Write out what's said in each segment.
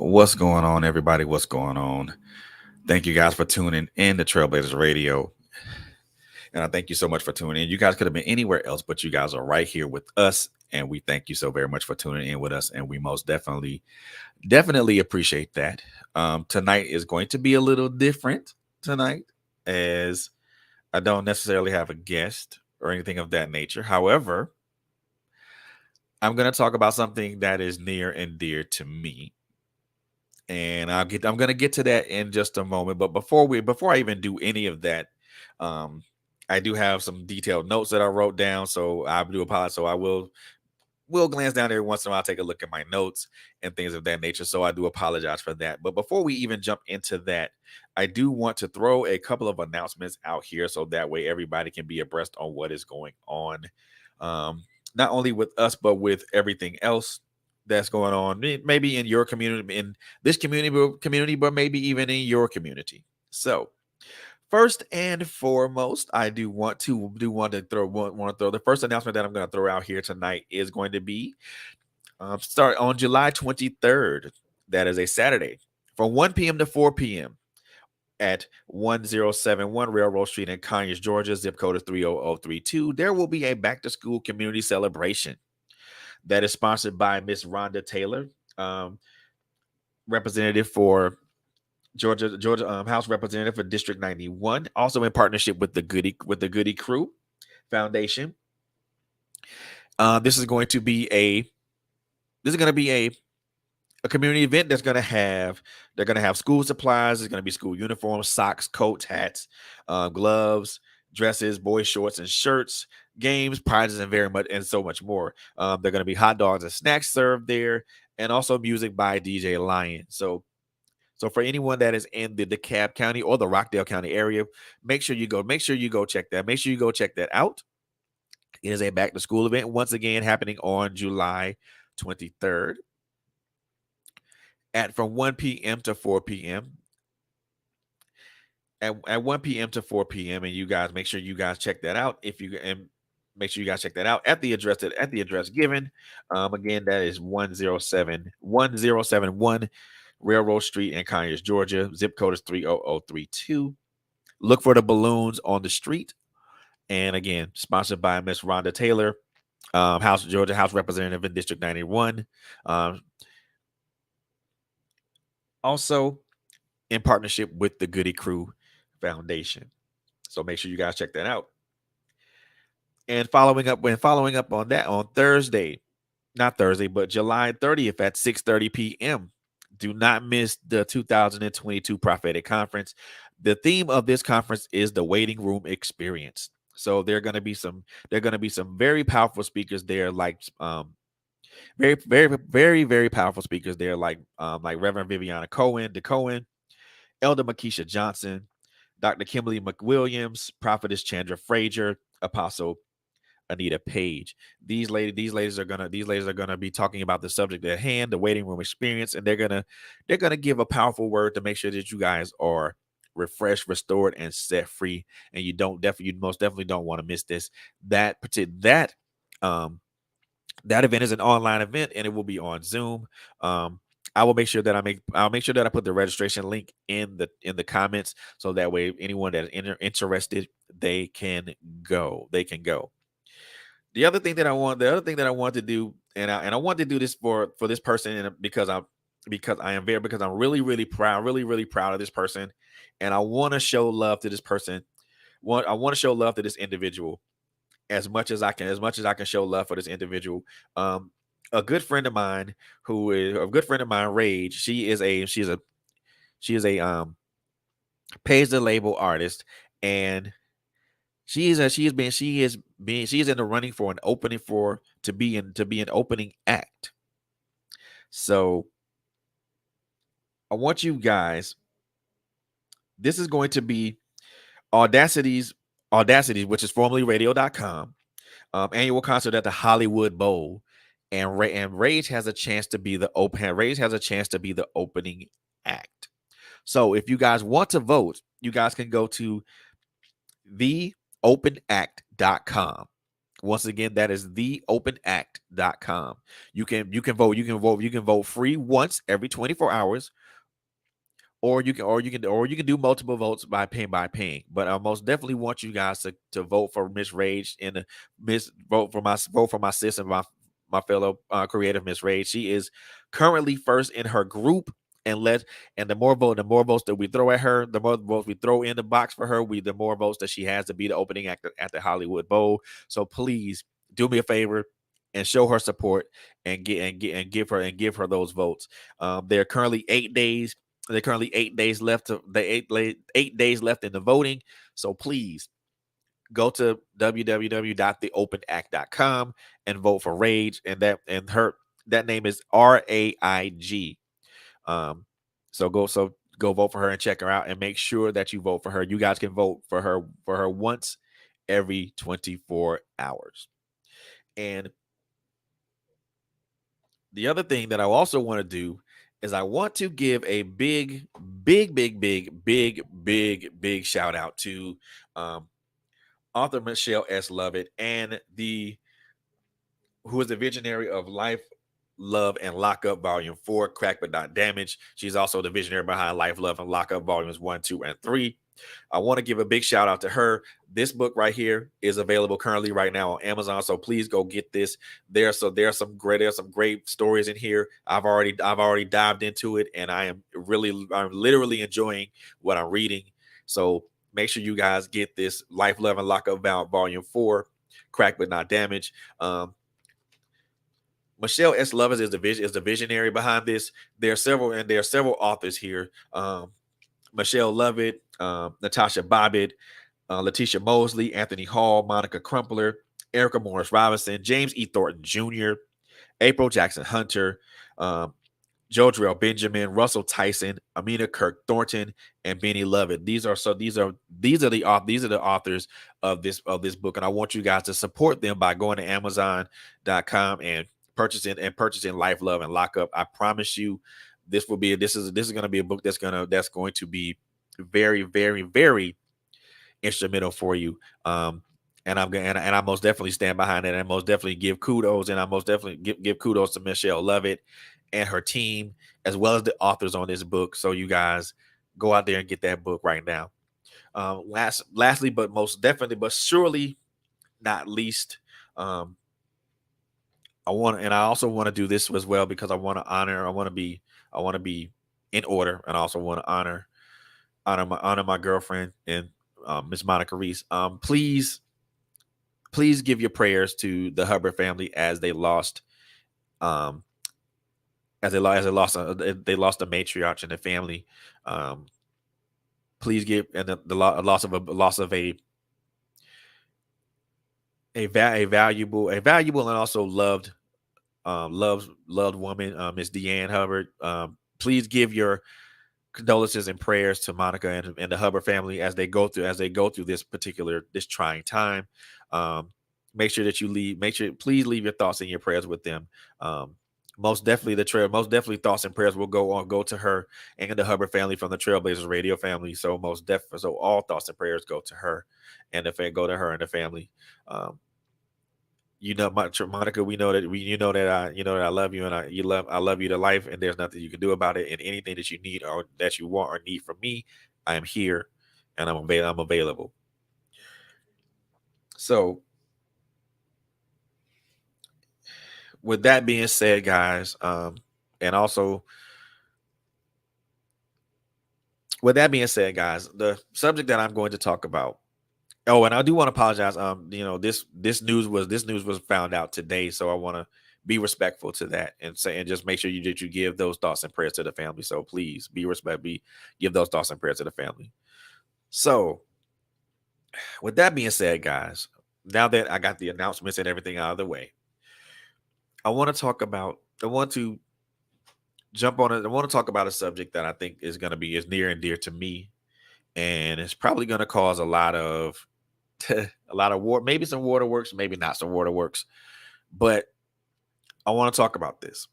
What's going on, everybody? What's going on? Thank you guys for tuning in to Trailblazers Radio. And I thank you so much for tuning in. You guys could have been anywhere else, but you guys are right here with us. And we thank you so very much for tuning in with us. And we most definitely appreciate that. Tonight is going to be a little different tonight, as I don't necessarily have a guest or anything of that nature. However, I'm going to talk about something that is near and dear to me, and I'm gonna get to that in just a moment. But before I even do any of that, um, I do have some detailed notes that I wrote down. So I do apologize. So I will glance down every once in a while, take a look at my notes and things of that nature. So I do apologize for that. But before we even jump into that, I do want to throw a couple of announcements out here so that way everybody can be abreast on what is going on. Um, Not only with us, but with everything else that's going on, maybe in your community, in this community, but maybe even in your community. So first and foremost, I do want to throw the first announcement that I'm going to throw out here tonight is going to be start on July 23rd. That is a Saturday from 1 p.m. to 4 p.m. at 1071 Railroad Street in Conyers, Georgia. Zip code is 30032. There will be a back to school community celebration that is sponsored by Miss Rhonda Taylor, um, representative for Georgia House Representative for District 91, also in partnership with the Goody Crew Foundation. This is going to be a community event that's going to have they're going to have school supplies. There's going to be school uniforms, socks, coats, hats, gloves, dresses, boy shorts and shirts, games, prizes, and very much and so much more. They're going to be hot dogs and snacks served there, and also music by DJ Lion. So for anyone that is in the DeKalb County or the Rockdale County area, Make sure you go check that. Make sure you go check that out. It is a back to school event once again happening on July 23rd at from 1 p.m. to 4 p.m. At 1 p.m. to 4 p.m. And you guys make sure you guys check that out. If you and make sure you guys check that out at the address given. Again, that is 1071 Railroad Street in Conyers, Georgia. Zip code is 30032. Look for the balloons on the street. And again, sponsored by Miss Rhonda Taylor, Georgia House Representative in District 91. Um, Also in partnership with the Goody Crew Foundation. So make sure you guys check that out. And following up on that on Thursday, not Thursday, but July 30th at 6:30 p.m. Do not miss the 2022 Prophetic Conference. The theme of this conference is the waiting room experience. So there are going to be some very powerful speakers there, like very powerful speakers there, like Reverend Viviana Cohen, DeCohen, Elder Makisha Johnson, Dr. Kimberly McWilliams, Prophetess Chandra Frazier, Apostle Anita Page. These ladies are gonna be talking about the subject at hand, the waiting room experience, and they're gonna give a powerful word to make sure that you guys are refreshed, restored, and set free. And you most definitely don't want to miss this. Um that event is an online event and it will be on Zoom. Um, I'll make sure that I put the registration link in the comments so that way anyone that is interested they can go. The other thing that I want to do, and I want to do this for this person, and because I'm really proud of this person, and I want to show love to this person. I want to show love to this individual as much as I can show love for this individual. Um, a good friend of mine Rage. She is a pays the label artist, and she is in the running for an opening for to be an opening act. So I want you guys. This is going to be Audacity's Audacity, which is formerly radio.com, annual concert at the Hollywood Bowl. And Rage has a chance to be the opening act. So if you guys want to vote, you guys can go to theopenact.com. Once again, that is theopenact.com. You can vote free once every 24 hours, or you can do multiple votes by paying. But I most definitely want you guys to vote for Miss Rage, and Miss vote for my sis and my fellow creative Miss Rage. She is currently first in her group, and the more votes that we throw at her, the more votes we throw in the box for her, the more votes that she has to be the opening act at the Hollywood Bowl. So please do me a favor and show her support, and give her those votes. They're currently 8 days. There are currently 8 days left. 8 days left in the voting. So please go to www.theopenact.com and vote for Rage. That name is RAIG. Um, so go vote for her and check her out, and make sure that you vote for her. You guys can vote for her once every 24 hours. And the other thing that I also want to do is I want to give a big, big, big, big, big, big, big shout out to um, author Michelle S. Lovett, and who is the visionary of Life, Love, and Lockup Volume 4, Crack But Not Damage. She's also the visionary behind Life, Love, and Lockup Volumes 1, 2, and 3. I want to give a big shout out to her. This book right here is available currently right now on Amazon, so please go get this. There's some great stories in here. I've already dived into it, and I'm literally enjoying what I'm reading. So make sure you guys get this Life, Love, and Lockup Volume 4, Crack But Not Damage. Michelle S. Lovett is the visionary behind this. There are several authors here. Michelle Lovett, Natasha Bobbitt, Letitia Mosley, Anthony Hall, Monica Crumpler, Erica Morris Robinson, James E. Thornton Jr., April Jackson Hunter, um, Jodrell Benjamin, Russell Tyson, Amina Kirk Thornton, and Benny Lovett. These are the authors of this book, and I want you guys to support them by going to Amazon.com and purchasing Life, Love, and Lockup. I promise you, this is going to be a book that's going to be very, very, very instrumental for you. And I most definitely stand behind it, and most definitely give kudos, and I most definitely give kudos to Michelle Lovett and her team, as well as the authors on this book. So you guys go out there and get that book right now. Lastly, but most definitely, but surely not least, um, I also want to do this as well, because I want to be in order, and I also want to honor my girlfriend, and Miss Monica Reese. Please give your prayers to the Hubbard family as they lost um they lost a matriarch in the family. Um, please give, and loss of a valuable and also loved woman, Miss Deanne Hubbard. Please give your condolences and prayers to Monica and the Hubbard family as they go through this trying time. Um, please leave your thoughts and your prayers with them. Um, most definitely thoughts and prayers will go to her and the Hubbard family from the Trailblazers radio family. So all thoughts and prayers go to her and the family. Um, Monica, I love you, and I love you to life, and there's nothing you can do about it. And anything that you need or that you want or need from me, I am here, and I'm available. So with that being said, guys, and also with that being said, guys, the subject that I'm going to talk about. Oh, and I do want to apologize. This news was found out today, so I want to be respectful to that, and just make sure you give those thoughts and prayers to the family. So please give those thoughts and prayers to the family. So with that being said, guys, now that I got the announcements and everything out of the way, I want to jump on it. I want to talk about a subject that I think is near and dear to me, and it's probably going to cause a lot of a lot of war, maybe some waterworks, maybe not some waterworks, but I want to talk about this.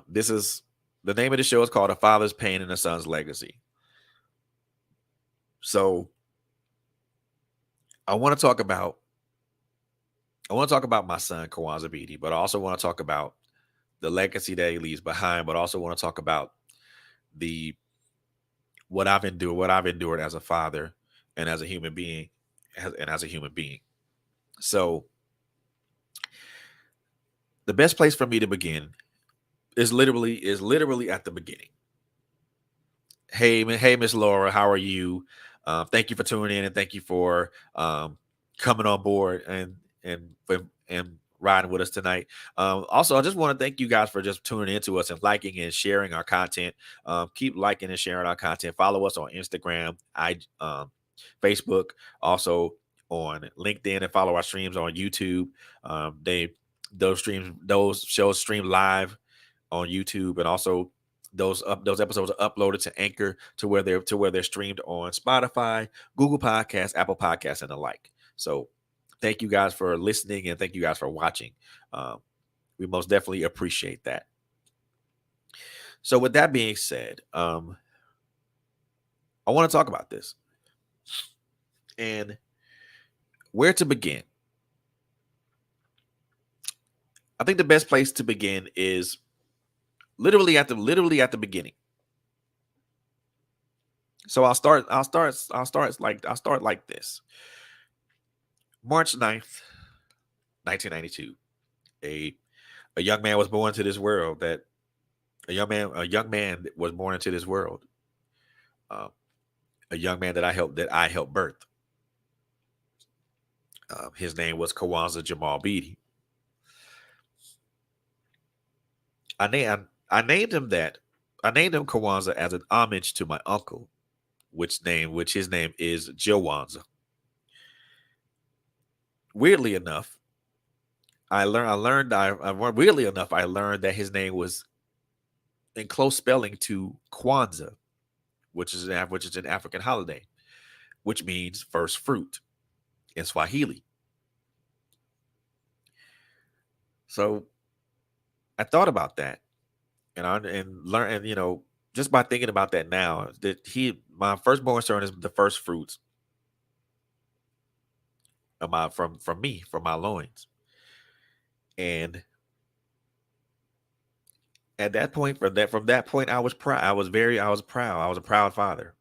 This is the name of the show is called "A Father's Pain and a Son's Legacy." So I want to talk about I want to talk about my son Kawanza Beatty, but I also want to talk about the legacy that he leaves behind, but also want to talk about the what I've endured as a father and as a human being, and as a human being. So the best place for me to begin is literally at the beginning. Hey, Miss Laura, how are you? Thank you for tuning in, and thank you for coming on board and riding with us tonight. Also, I just want to thank you guys for just tuning into us and liking and sharing our content. Keep liking and sharing our content. Follow us on Instagram, Facebook, also on LinkedIn, and follow our streams on YouTube. They those shows stream live on YouTube, and also those episodes are uploaded to Anchor to where they're streamed on Spotify, Google Podcasts, Apple Podcasts, and the like. So thank you guys for listening, and thank you guys for watching. Um, we most definitely appreciate that. So with that being said, I want to talk about this and where to begin. I think the best place to begin is literally at the beginning. So I'll start like this. March 9th, 1992. A a young man was born into this world that a young man was born into this world. Um, a young man that I helped birth. His name was Kawanza Jamal Beatty. I named him that. I named him Kawanza as an homage to my uncle, which his name is Jawanza. Weirdly enough, weirdly enough, I learned that his name was in close spelling to Kwanzaa, which is an African holiday, which means first fruit in Swahili. So I thought about that, and learn and just by thinking about that now, that he my firstborn son is the first fruits of my from me, from my loins. And at that point, from that point, I was proud. I was proud. I was a proud father,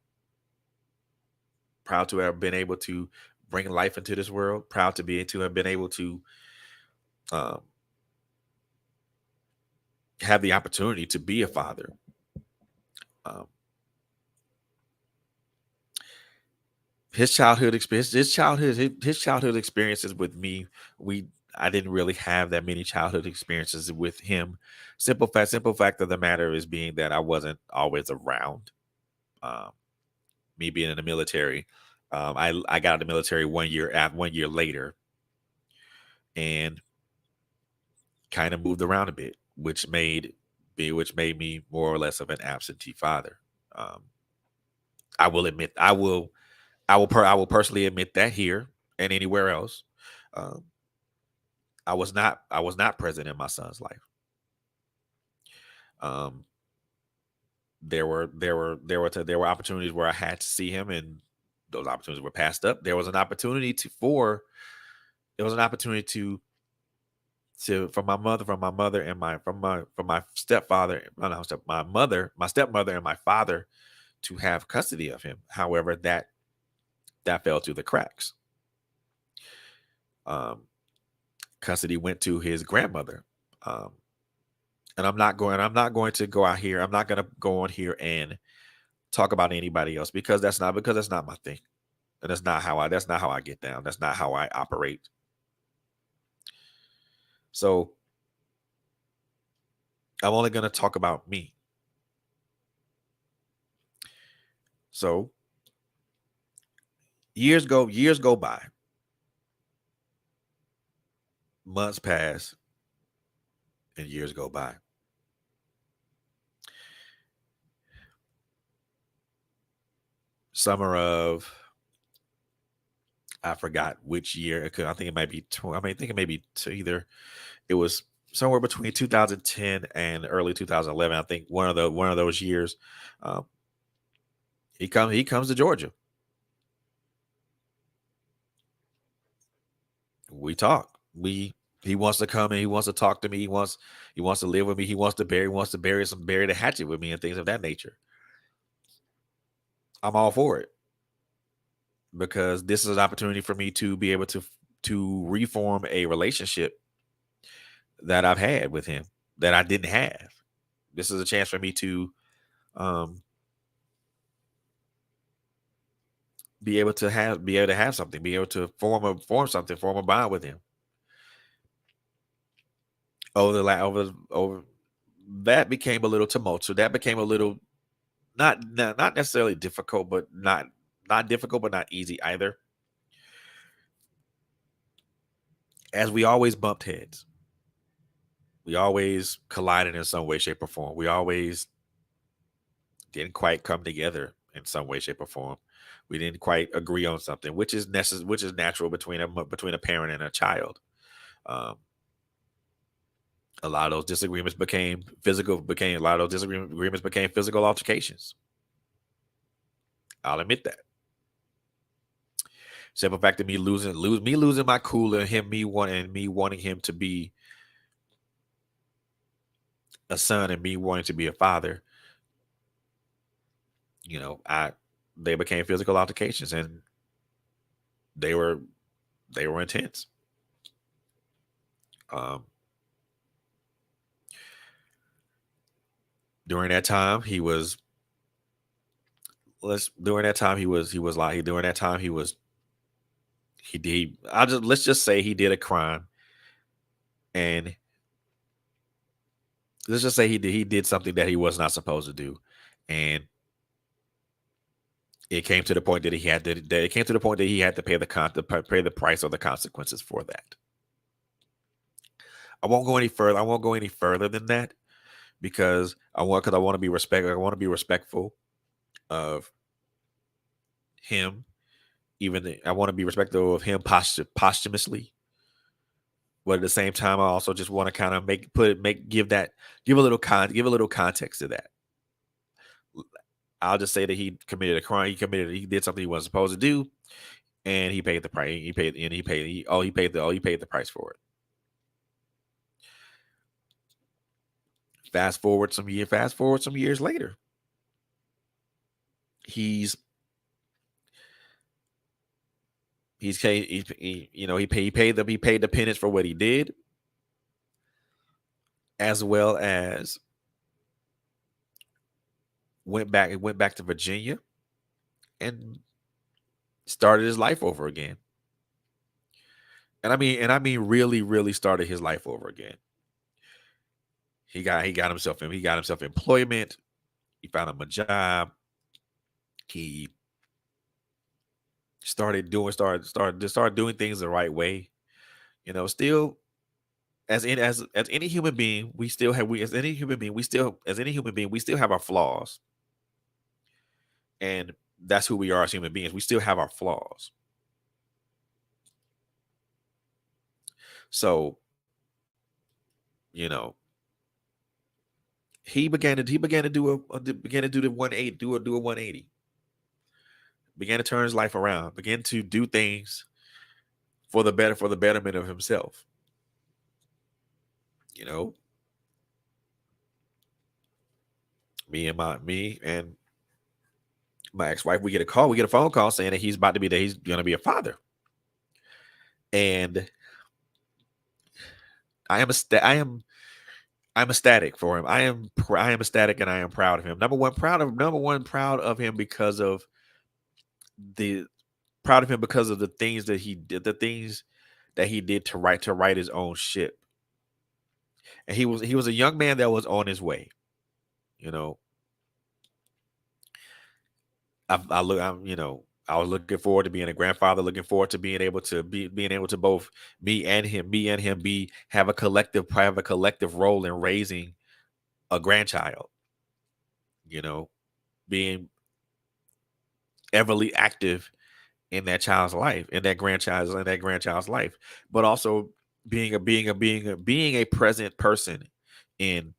proud to have been able to bring life into this world, proud to have been able to um, have the opportunity to be a father. Um, his childhood experiences with me, we I didn't really have that many childhood experiences with him. Simple fact of the matter is being that I wasn't always around. Um, Me being in the military, I got out of the military 1 year later, and kind of moved around a bit, which made me more or less of an absentee father. Um, I will admit, I will personally admit that here and anywhere else, um, I was not present in my son's life. Um, there were opportunities where I had to see him, and those opportunities were passed up. There was an opportunity to from my mother and my stepfather, no, no, my stepmother and my father, to have custody of him. However, that fell through the cracks. Um, Custody went to his grandmother. Um, and I'm not going to go out here. I'm not going to go on here and talk about anybody else, because that's not my thing. And that's not how I get down. That's not how I operate. So I'm only going to talk about me. So years go by, months pass, and years go by. Summer of, I forgot which year. I think it might be. I think it may be to either. It was somewhere between 2010 and early 2011. I think one of those years. Um, he comes to Georgia. We talk. We he wants to come and he wants to talk to me. He wants to live with me. He wants to bury the hatchet with me and things of that nature. I'm all for it because this is an opportunity for me to be able to reform a relationship that I've had with him that I didn't have. This is a chance for me to um be able to have something, be able to form a bond with him. Over that became a little tumultuous. That became a little not necessarily difficult, but not difficult, but not easy either. As we always bumped heads, we always collided in some way, shape, or form. We always didn't quite come together in some way, shape, or form. We didn't quite agree on something, which is natural between a parent and a child. Um, a lot of those disagreements became physical. Became a lot of those disagreements became physical altercations. I'll admit that. Simple fact of me losing my cool and me wanting him to be a son and me wanting to be a father. I they became physical altercations and they were they were intense. Um, during that time, he was let's during that time he did I just let's just say he did a crime, and let's just say he did something that he was not supposed to do, and it came to the point that it came to the point that he had to pay the price or the consequences for that. I won't go any further. I won't go any further than that because I want to be respectful of him. I want to be respectful of him posthumously, but at the same time, I also just want to kind of make put make give a little context to that. I'll just say that he committed a crime. He did something he wasn't supposed to do, and he paid the price. He paid the price for it. Fast forward some years later, he's he paid the penance for what he did, as well as went back to Virginia and started his life over again. And I mean really started his life over again. He got himself employment. He found him a job. He started doing things the right way. Still as any human being, we still have we as any human being, we still have our flaws. And that's who we are as human beings. We still have our flaws. So, you know, he began to do the 180, do a 180. Began to turn his life around, began to do things for the betterment of himself. You know, me and my ex-wife, we get a phone call saying that he's gonna be a father. And I am I'm ecstatic for him. I am ecstatic and I am proud of him. Number one proud of him because of the the things that he did, the things that he did to right his own ship. And he was a young man that was on his way. You know, I was looking forward to being a grandfather, looking forward to being able to both me and him be have a collective role in raising a grandchild. You know, being everly active in that child's life, in that grandchild's life, but also being a present person in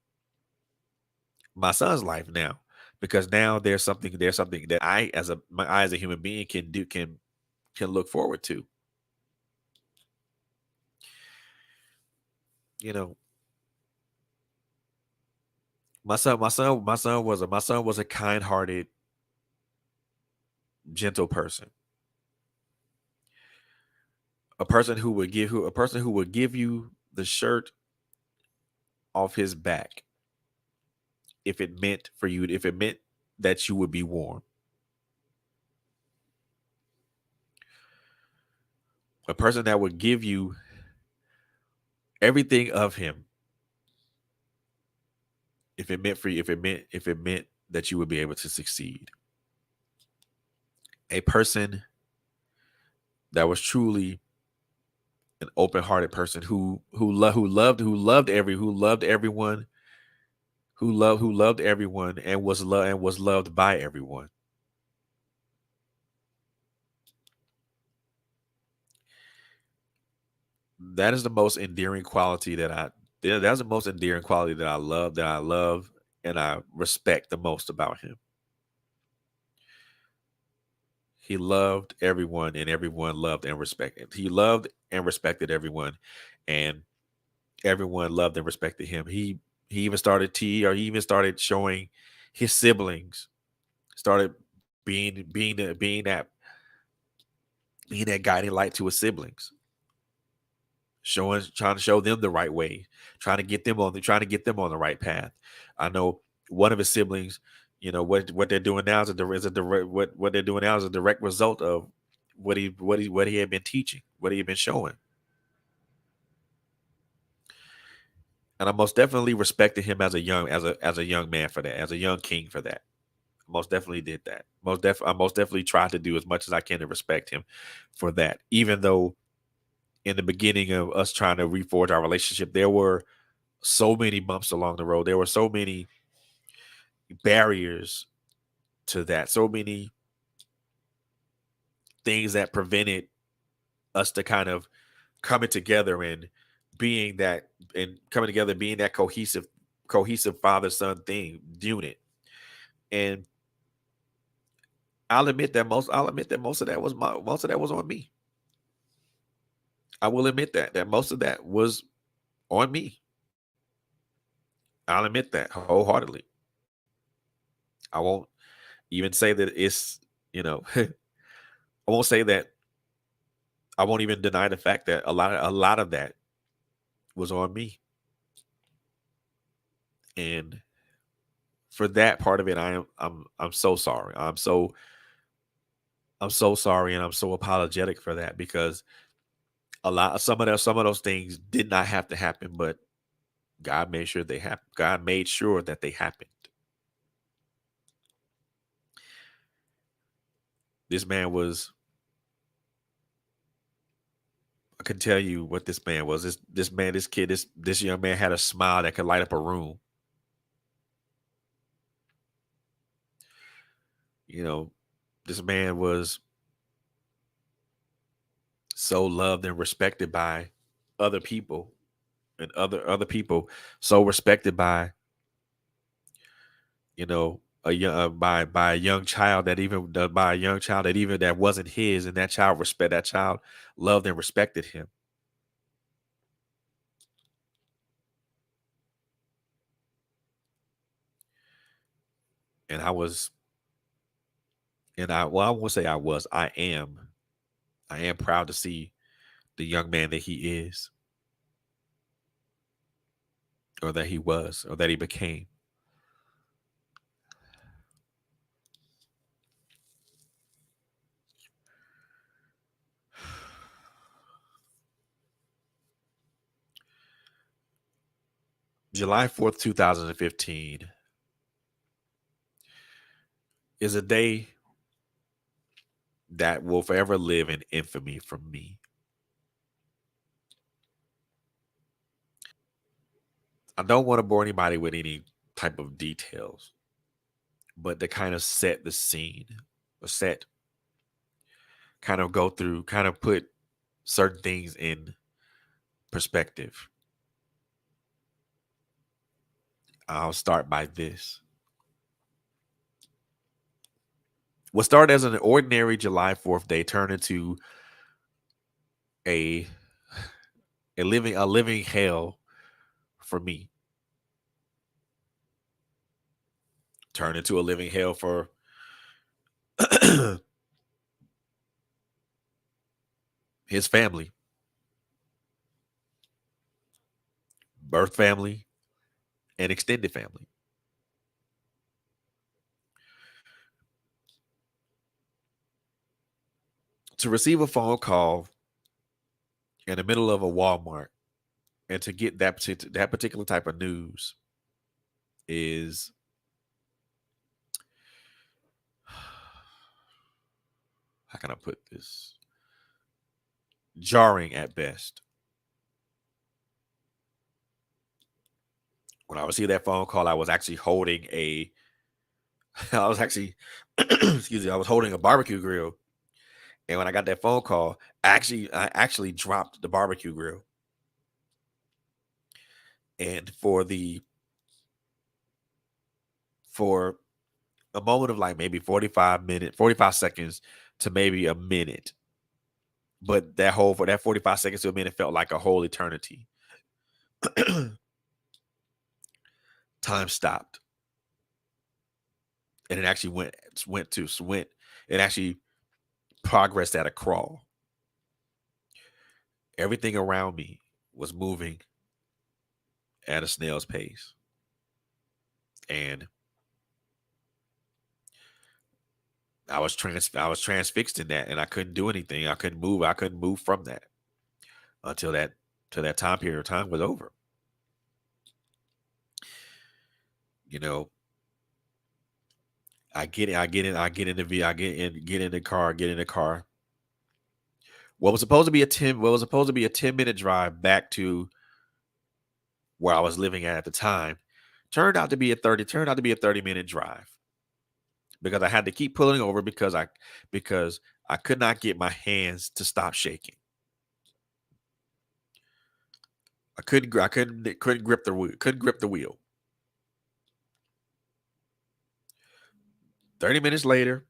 my son's life now, because now there's something that I as a human being can look forward to. You know, my son was a kind-hearted, gentle person. A person who would give you the shirt off his back if it meant that you would be warm. A person that would give you everything of him if it meant that you would be able to succeed. A person that was truly an open-hearted person who loved everyone, who loved everyone and was loved by everyone. That is the most endearing quality that I that's the most endearing quality that I love and I respect the most about him. He loved everyone and everyone loved and respected. He loved and respected everyone and everyone loved and respected him. He even started showing his siblings, started being that guiding light to his siblings, trying to show them the right way, trying to get them on the right path. I know one of his siblings, what they're doing now is a direct what they're doing now is a direct result of what he had been teaching, what he had been showing. And I most definitely respected him as a young man for that, as a young king for that. Most definitely did that. I most definitely tried to do as much as I can to respect him for that. Even though in the beginning of us trying to reforge our relationship, there were so many bumps along the road. There were so many barriers to that. So many things that prevented us to kind of coming together and being that coming together, being that cohesive father son thing unit. And I'll admit that most of that was on me. I will admit that most of that was on me. I'll admit that wholeheartedly. I won't even say that I won't say that I won't even deny the fact that a lot of that was on me. And for that part of it, I'm so sorry. I'm so sorry and I'm so apologetic for that because some of those things did not have to happen, but God made sure that they happened. This man was I can tell you what this man was. This young man had a smile that could light up a room. You know, this man was so loved and respected by other people and other people, so respected by by a young child that wasn't his, and that child loved and respected him. And I won't say I am proud to see the young man that he is, or that he was, or that he became. July 4th, 2015 is a day that will forever live in infamy from me. I don't want to bore anybody with any type of details, but to kind of set the scene, or kind of put certain things in perspective. I'll start by this. What started as an ordinary July 4th day turned into a a living hell for me turned into a living hell for his family, birth family, and extended family. To receive a phone call in the middle of a Walmart and to get that particular type of news is, how can I put this, jarring at best. When I received that phone call, I was actually holding a, I was actually, excuse me, I was holding a barbecue grill. And when I got that phone call, I actually dropped the barbecue grill. And for a moment of like maybe 45 seconds to maybe a minute. But for that 45 seconds to a minute felt like a whole eternity. Time stopped. And it actually went it actually progressed at a crawl. Everything around me was moving at a snail's pace. And I was transfixed in that, and I couldn't do anything. I couldn't move. I couldn't move from that until that time period of time was over. You know, I get it. I get in the V. I get in the car. Get in the car. What was supposed to be a 10-minute drive back to where I was living at the time turned out to be a 30-minute drive because I had to keep pulling over because I could not get my hands to stop shaking. I couldn't grip the wheel. 30 minutes later,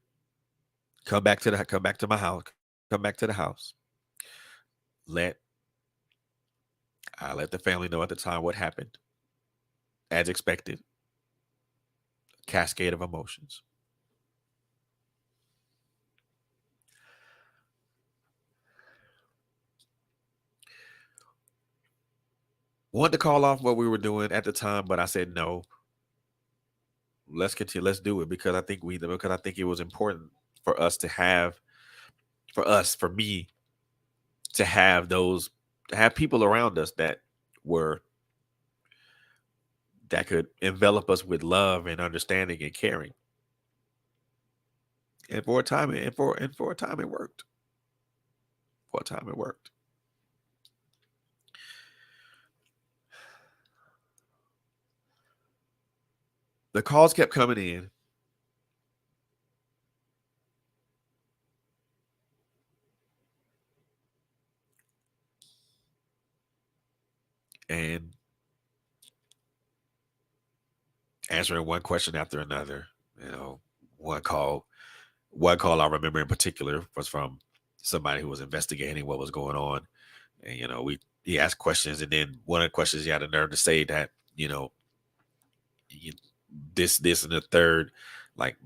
come back to my house, come back to the house. Let I let the family know at the time what happened. As expected, cascade of emotions. Wanted to call off what we were doing at the time, but I said no. Let's continue. Let's do it because I think it was important for us to have for me to have people around us were that could envelop us with love and understanding and caring. And for a time it worked. For a time it worked. The calls kept coming in, and answering one question after another. You know, one call one call I remember in particular was from somebody who was investigating what was going on. And he asked questions, and then one of the questions he had the nerve to say that, you, this and the third, like,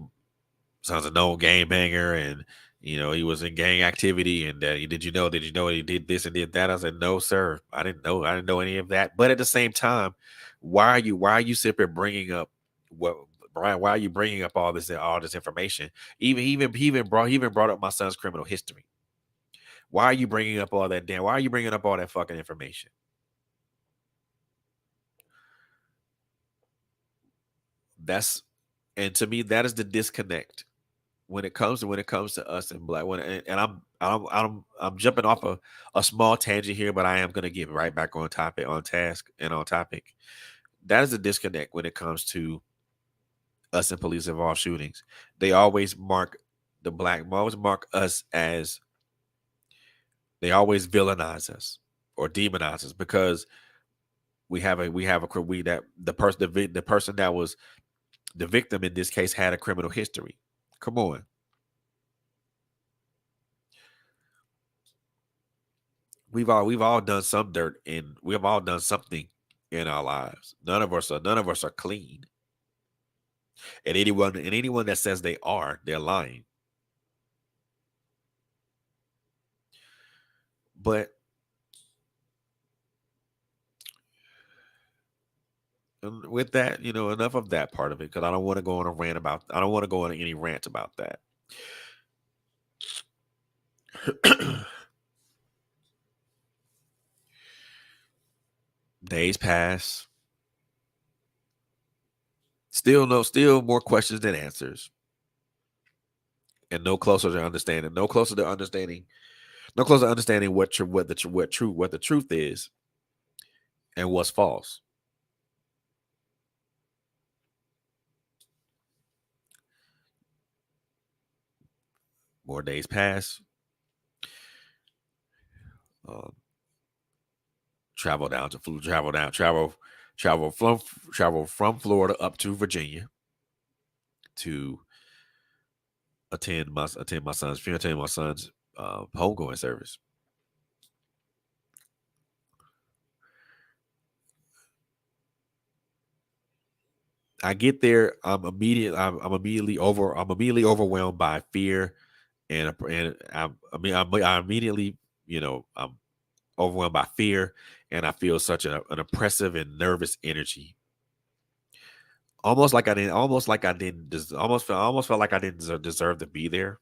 sounds a known game banger, and he was in gang activity, and did you know he did this and did that? I said, no, sir, I didn't know any of that. But at the same time, why are you simply bringing up what Brian? Why are you bringing up all this information? He even brought up my son's criminal history. Why are you bringing up all that damn? Why are you bringing up all that fucking information? That's and to me that is the disconnect when it comes to us and black when and I'm jumping off a small tangent here, but I am gonna get right back on topic, on task, and on topic. That is the disconnect when it comes to us and police involved shootings. They always always mark us as they always villainize us or demonize us because we that the person that was the victim in this case had a criminal history. Come on. We've all done some dirt, and we've all done something in our lives. None of us are clean. And anyone that says they are, they're lying. But with that, enough of that part of it, because I don't want to go on any rant about that. Days pass. Still more questions than answers. And no closer to understanding. No closer to understanding what the truth is and what's false. More days pass. Um, travel down to Flu- travel down travel from Florida up to Virginia to attend my son's homegoing service. I get there. I'm immediately overwhelmed by fear, I immediately, I'm overwhelmed by fear, and I feel such an oppressive and nervous energy. Almost felt like I didn't deserve to be there.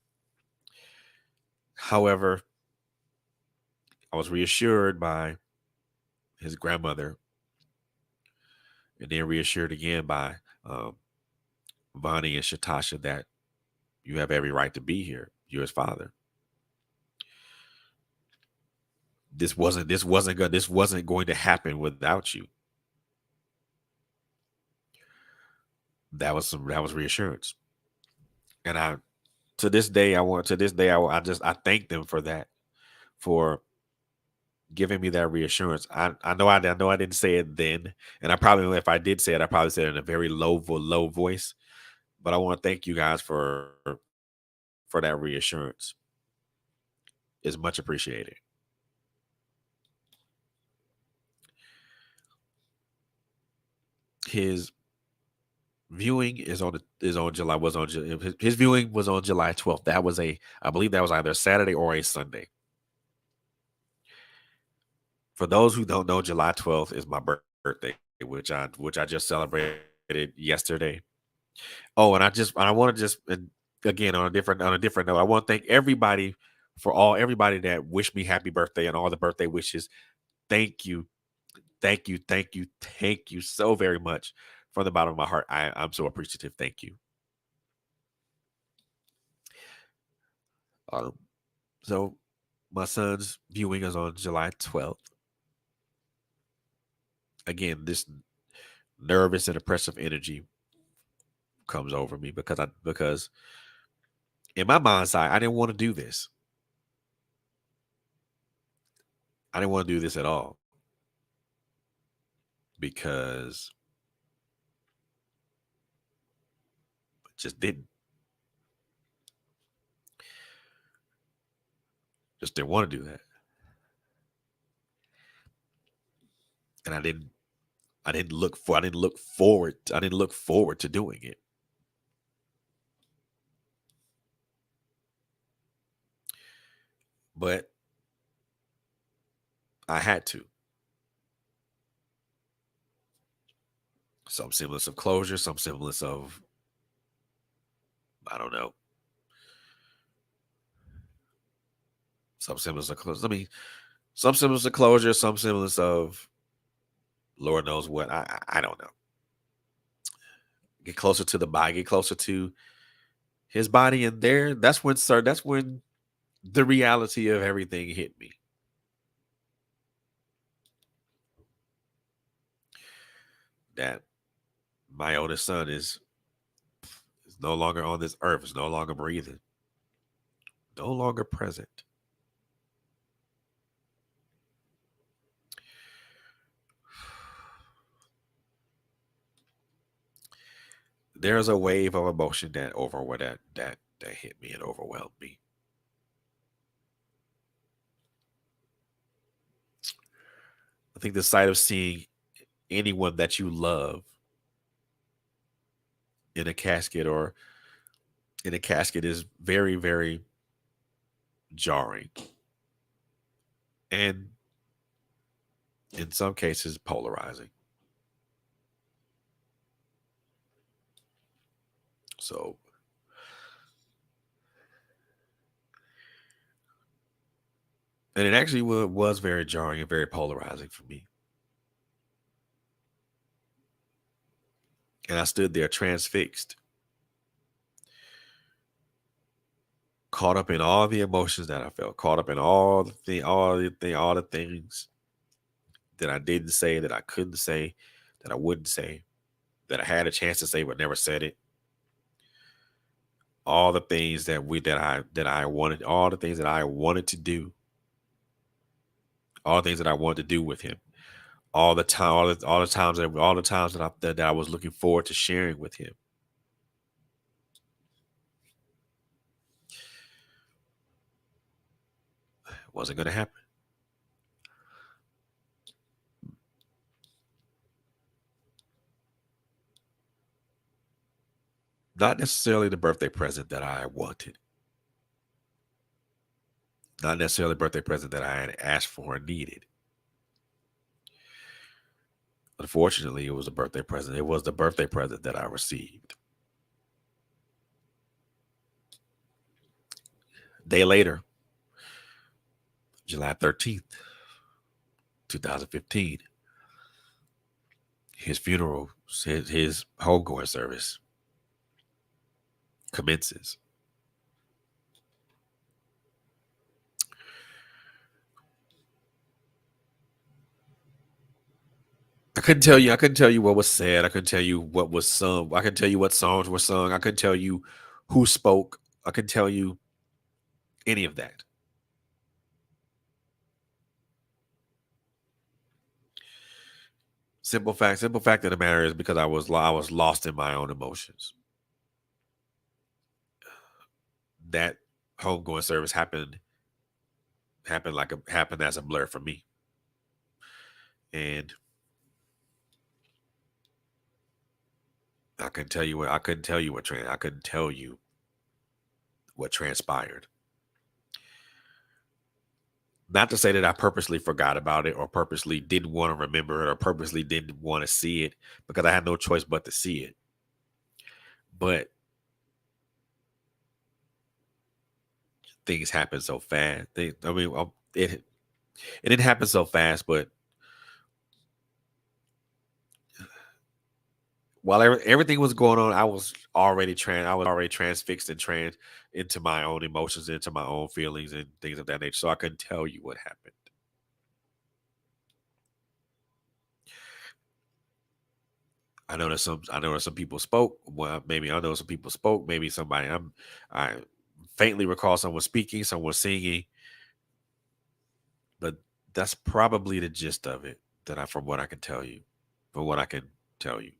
However, I was reassured by his grandmother, and then reassured again by um, Vonnie and Shatasha that you have every right to be here. You're his father. This wasn't going to happen without you. That was reassurance. And I to this day I want to this day I thank them for that, for giving me that reassurance. I know I didn't say it then, and I probably, if I did say it, I probably said it in a very low voice. But I want to thank you guys for that reassurance. It's much appreciated. His viewing is on July was on his viewing was on July 12th. That was a I believe that was either a Saturday or a Sunday. For those who don't know, July 12th is my birthday, which I just celebrated yesterday. Oh, and I want to just and again on a different note, I want to thank everybody for all everybody that wished me happy birthday and all the birthday wishes. Thank you, thank you so very much from the bottom of my heart. I'm so appreciative. Thank you. Um, so my son's viewing is on July 12th. Again, this nervous and oppressive energy comes over me because in my mind's eye, I didn't want to do this. I didn't want to do this at all because I just didn't want to do that. And I didn't look forward to doing it. But I had to. Some semblance of closure, some semblance of I don't know, some semblance of closure. I mean, some semblance of closure, some semblance of Lord knows what. I don't know. Get closer to the body, get closer to his body, and that's when the reality of everything hit me. That my oldest son is no longer on this earth, is no longer breathing, no longer present. There's a wave of emotion that hit me and overwhelmed me. I think the sight of seeing anyone that you love in a casket or in a casket is very, very jarring. And in some cases, polarizing. So, and it actually was very jarring and very polarizing for me. And I stood there transfixed, caught up in all the emotions that I felt, caught up in all the things that I didn't say, that I couldn't say, that I wouldn't say, that I had a chance to say but never said it. All the things that I wanted, all the things that I wanted to do, all the things that I wanted to do with him, all the time, all the times that I was looking forward to sharing with him. It wasn't going to happen. Not necessarily the birthday present that I wanted, not necessarily the birthday present that I had asked for and needed. Unfortunately, it was a birthday present. It was the birthday present that I received. Day later, July 13th, 2015, his funeral, his homegoing service commences. I couldn't tell you what was said. I couldn't tell you what was sung. I couldn't tell you what songs were sung. I couldn't tell you who spoke. I couldn't tell you any of that. Simple fact of the matter is because I was lost in my own emotions. That homegoing service happened as a blur for me. And I couldn't tell you what transpired. Not to say that I purposely forgot about it or purposely didn't want to remember it or purposely didn't want to see it, because I had no choice but to see it. But things happen so fast. It didn't happen so fast, but while everything was going on, I was already transfixed and trans into my own emotions, into my own feelings and things of that nature. So I couldn't tell you what happened. I know that some people spoke. Well, maybe I know some people spoke. Maybe I faintly recall someone speaking, someone singing, but that's probably the gist of it. From what I can tell you, from what I can tell you,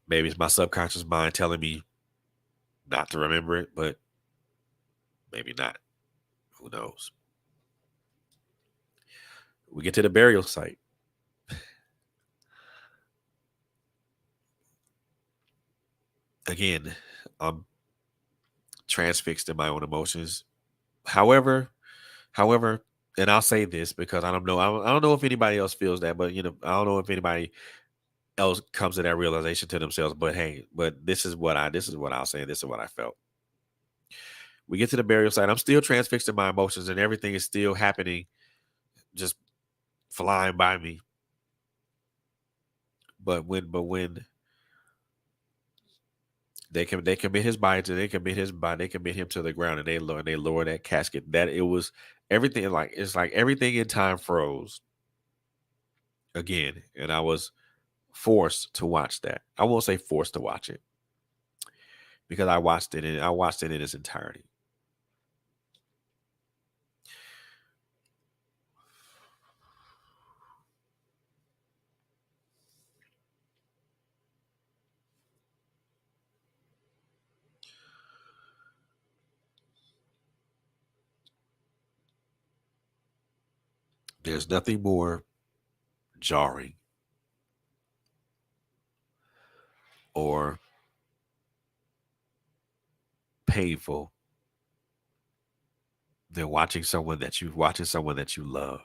maybe it's my subconscious mind telling me not to remember it, but maybe not. Who knows? We get to the burial site. Again, I'm transfixed in my own emotions. However, however, and I'll say this because I don't know if anybody else feels that, but I don't know if anybody else comes to that realization to themselves. But hey, this is what I'll say. This is what I felt. We get to the burial site. I'm still transfixed in my emotions, and everything is still happening, just flying by me. But when they commit his body to they commit him to the ground, and they lower that casket. That it was everything, like it's like everything in time froze again, and I was forced to watch that. I won't say forced to watch it because I watched it in its entirety. There's nothing more. jarring or painful than watching someone that you love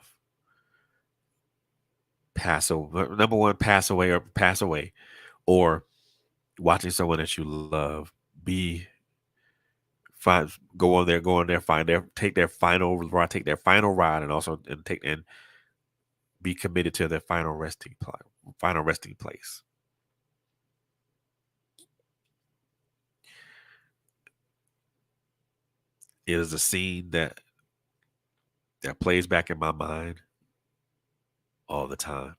pass over. Number one, pass away, or watching someone that you love be find go on there, find their take their final ride, and also and take and be committed to their final resting place. It is a scene that plays back in my mind all the time.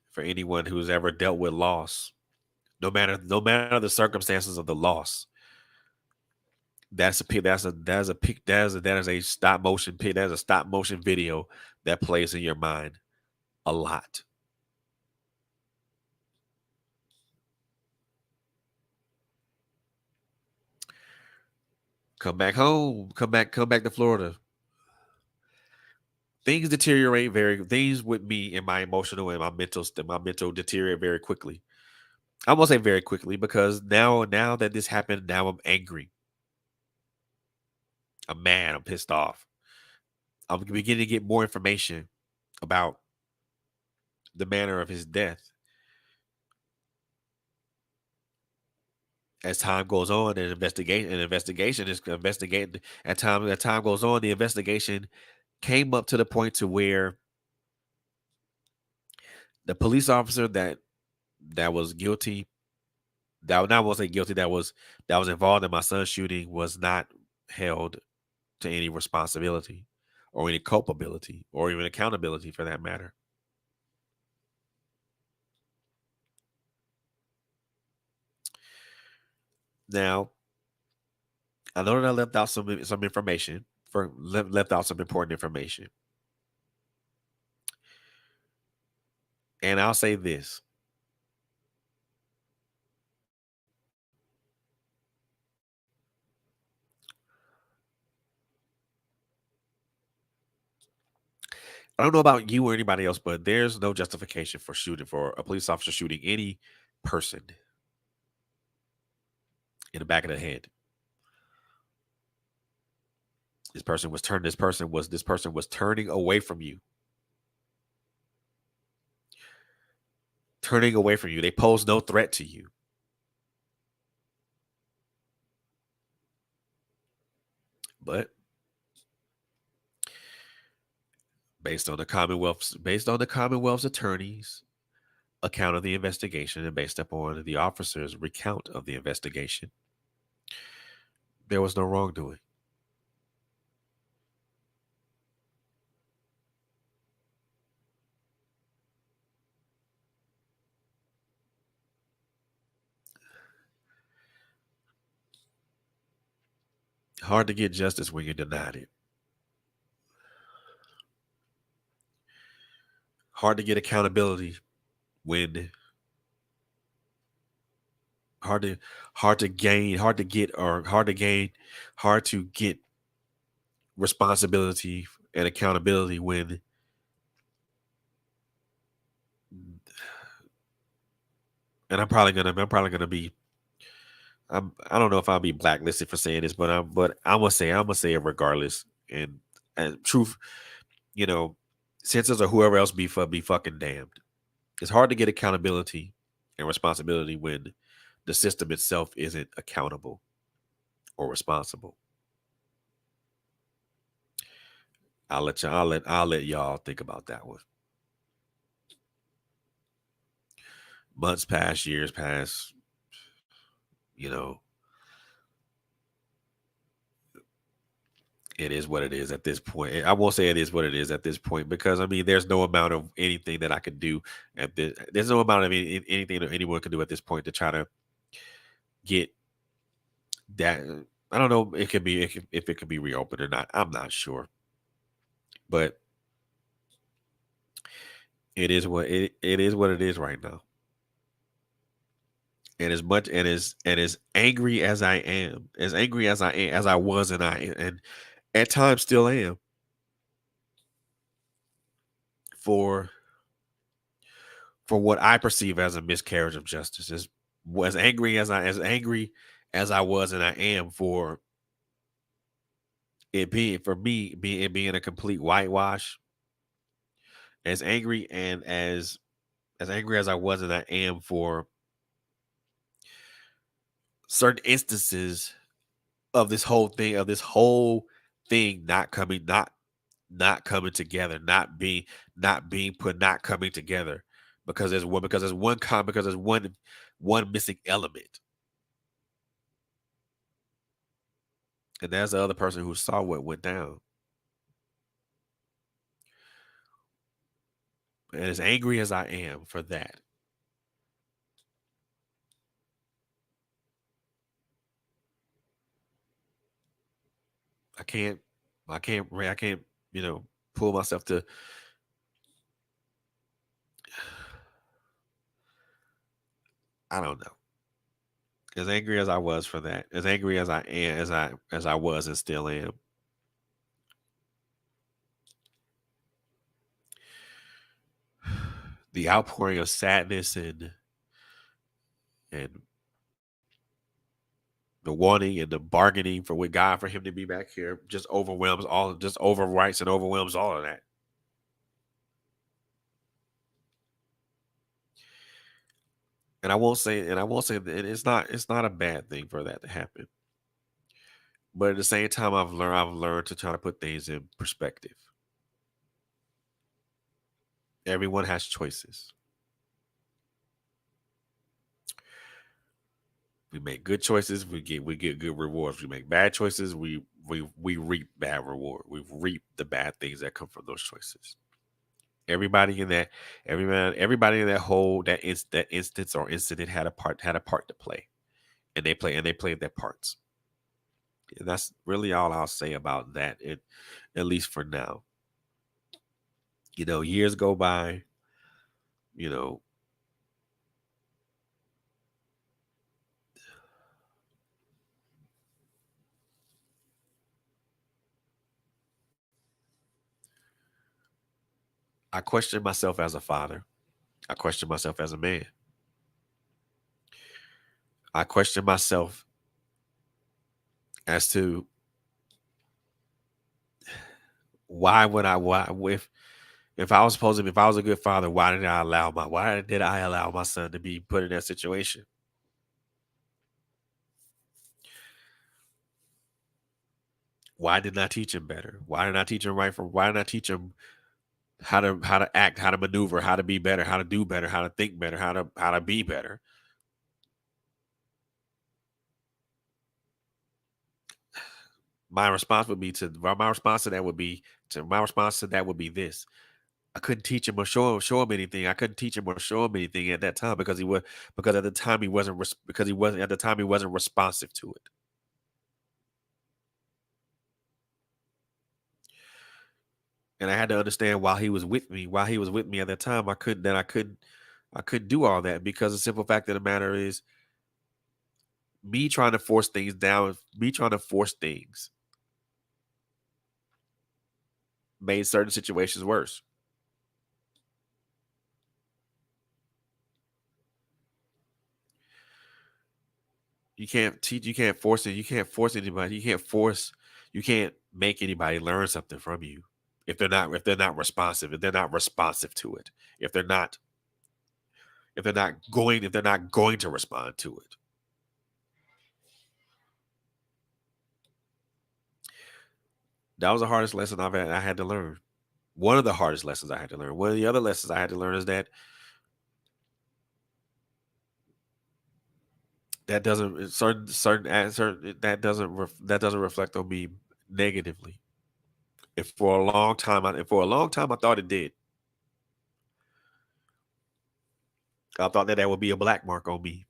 For anyone who's ever dealt with loss, no matter the circumstances of the loss, that is a stop motion pic that is a stop motion video that plays in your mind a lot. Come back home, come back to Florida. Things with me and my emotional and my mental deteriorate very quickly. I won't say very quickly because now that this happened, now I'm angry. I'm mad. I'm pissed off. I'm beginning to get more information about the manner of his death. As time goes on, an investigation is investigating. As time goes on, the investigation came up to the point to where the police officer that was guilty, that not was say guilty, that was involved in my son's shooting was not held to any responsibility or any culpability or even accountability for that matter. Now, I know that I left out some information left out some important information. And I'll say this. I don't know about you or anybody else, but there's no justification for a police officer shooting any person in the back of the head. This person was turning away from you. Turning away from you. They pose no threat to you. But based on the Commonwealth's attorney's account of the investigation and based upon the officer's recount of the investigation, there was no wrongdoing. Hard to get justice when you're denied it. Hard to get accountability when hard to hard to gain, hard to get or hard to gain, hard to get responsibility and accountability when and I'm probably gonna be I don't know if I'll be blacklisted for saying this, but I'm gonna say it regardless. And truth, you know, censors or whoever else be fucking damned. It's hard to get accountability and responsibility when the system itself isn't accountable or responsible. I'll let y'all think about that one. Months pass, years pass, you know, it is what it is at this point. I won't say it is what it is at this point because I mean there's no amount of anything that I could do there's no amount of anything that anyone can do at this point to try to get that. I don't know if it could be reopened or not. I'm not sure. But it is what it is right now. And as angry as I am, as angry as I was and at times still am, for what I perceive as a miscarriage of justice. Is as angry as I was and I am for it being for me being it being a complete whitewash. As angry and as angry as I was and I am for certain instances of this whole thing not coming together, not coming together because there's one missing element, and that's the other person who saw what went down. And as angry as I am for that, I can't I can't pull myself to. I don't know. As angry as I was for that, as angry as I am, as I was and still am, the outpouring of sadness and the wanting and the bargaining for with God for him to be back here just overwrites and overwhelms all of that. And I won't say that it's not a bad thing for that to happen. But at the same time I've learned to try to put things in perspective. Everyone has choices. We make good choices, we get good rewards. We make bad choices, we reap bad reward. We reap the bad things that come from those choices. Everybody in that everybody in that whole that instance or incident had a part to play. And they played their parts. And that's really all I'll say about that. At least for now. Years go by, you know, I question myself as a father. I question myself as a man. I question myself as to why if I was a good father, why did I allow my son to be put in that situation? Why didn't I teach him better? Why didn't I teach him right from why didn't I teach him how to act, how to maneuver, how to be better, how to do better, how to think better, how to be better? My response to that would be this. I couldn't teach him or show him anything. I couldn't teach him or show him anything at that time because at the time he wasn't at the time he wasn't responsive to it. And I had to understand while he was with me at that time, I couldn't do all that because the simple fact of the matter is me trying to force things made certain situations worse. You can't force it. You can't make anybody learn something from you if they're not responsive, if they're not responsive to it, if they're not if they're not going to respond to it. That was the hardest lesson I had to learn. One of the hardest lessons I had to learn. One of the other lessons I had to learn is that that doesn't that doesn't reflect on me negatively. And for a long time I thought it did. I thought that would be a black mark on me,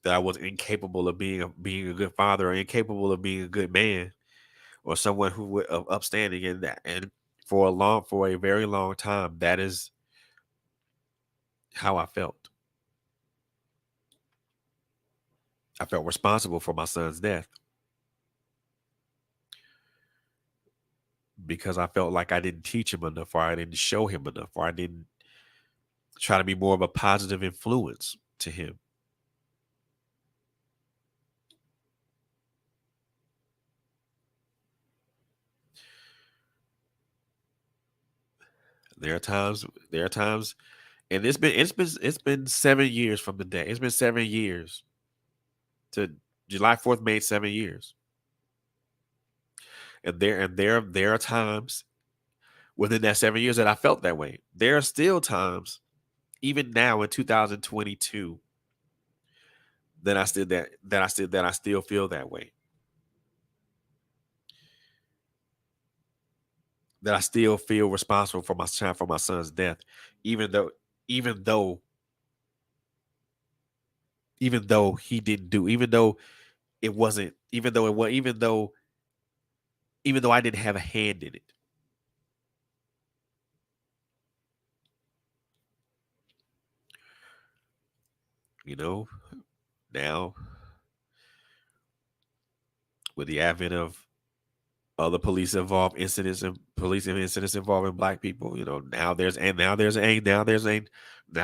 that I was incapable of being a good father or incapable of being a good man or someone who would of upstanding in that. And for a very long time, that is how I felt. I felt responsible for my son's death because I felt like I didn't teach him enough, or I didn't show him enough, or I didn't try to be more of a positive influence to him. There are times, and it's been 7 years from the day. It's been 7 years to July 4th made 7 years. And there are times within that 7 years that I felt that way. There are still times, even now in 2022, that I still feel that way. That I still feel responsible for my son's death, even though even though even though he didn't do even though it wasn't even though it was even though I didn't have a hand in it. You know, now with the advent of other police incidents involving black people, now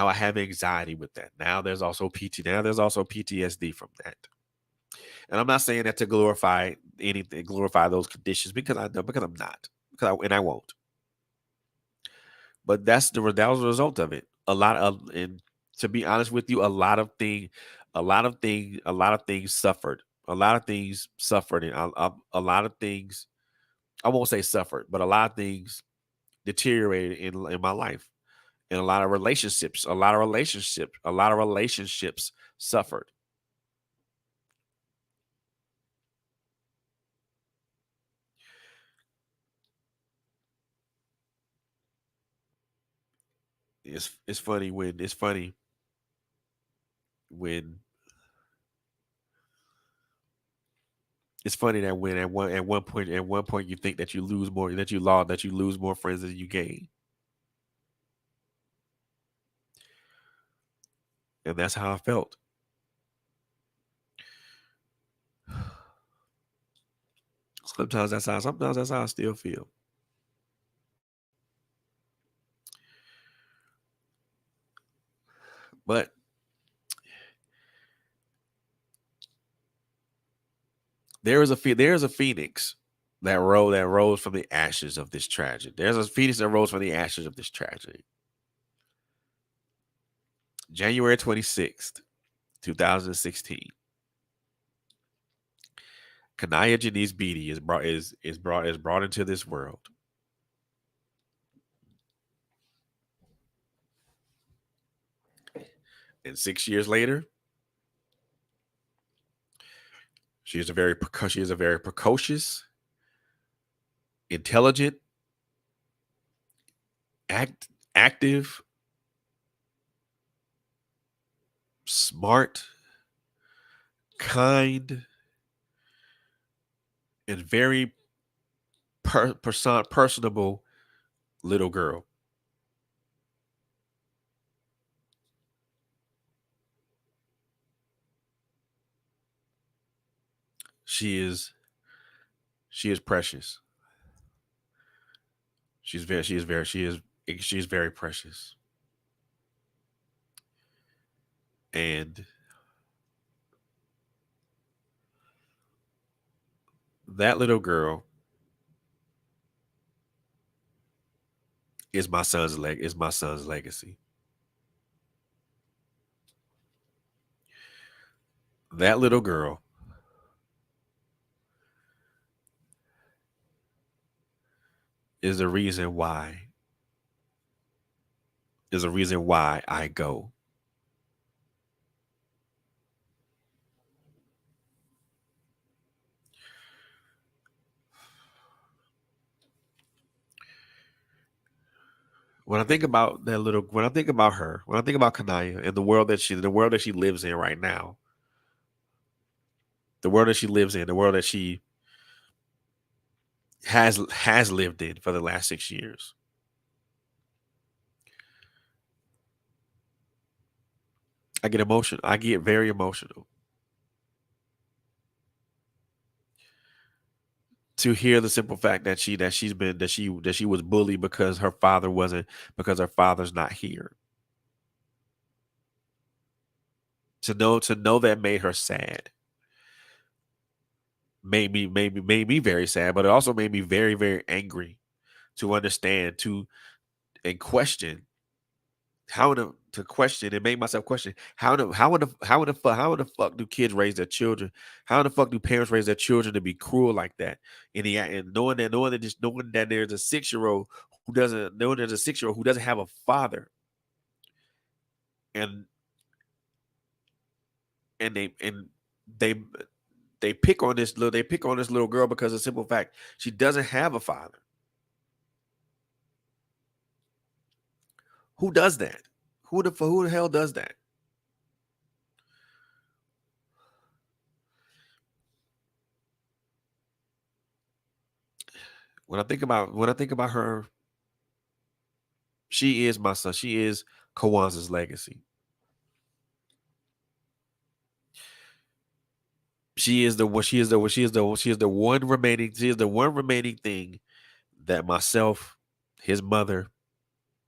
I have anxiety with that. Now there's also PTSD from that. And I'm not saying that to glorify those conditions, because I'm not, and I won't. But that was the result of it. And to be honest with you, a lot of things suffered. A lot of things suffered, and a lot of things, I won't say suffered, but a lot of things deteriorated in my life, and a lot of relationships suffered. It's funny when it's funny that when at one point you think that you lose more friends than you gain, and that's how I felt. Sometimes that's how I still feel. But there is a phoenix that rose from the ashes of this tragedy. There's a phoenix that rose from the ashes of this tragedy. January 26th, 2016. Kanaya Janice Beatty is brought into this world. And 6 years later, she is a very precocious, intelligent, active, smart, kind, and very personable little girl. She is she is precious. She is very precious. And that little girl is my son's legacy. That little girl is the reason why I go. When I think about her, when I think about Kanaya and the world that she lives in right now, the world that she lives in, the world that she has lived in for the last 6 years, I get emotional. I get very emotional to hear the simple fact that she was bullied because her father wasn't because her father's not here. To know that made her sad. Made me very sad, but it also made me very, very angry to understand and question to question and make myself question how in the fuck do kids raise their children? How in the fuck do parents raise their children to be cruel like that? And knowing that there's a 6-year-old who doesn't have a father, and and they they pick on this little girl because of the simple fact she doesn't have a father. Who does that? Who the hell does that? When I think about her, she is my son. She is Kawan's legacy. She is the one remaining thing that myself, his mother,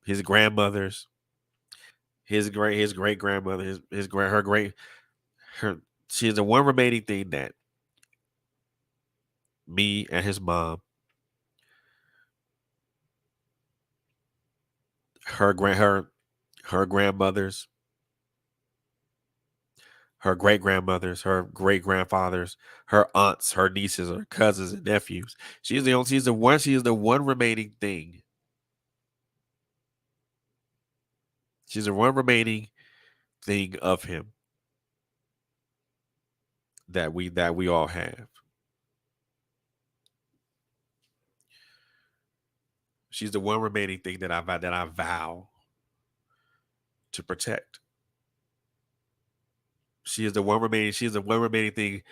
his grandmothers, his great grandmother, his grand her great her she is the one remaining thing that me and his mom, her grand her grandmothers, her great grandmothers, her great grandfathers, her aunts, her nieces, her cousins and nephews. She is the one remaining thing. She's the one remaining thing of him that we all have. She's the one remaining thing that I vow to protect. She is the one remaining thing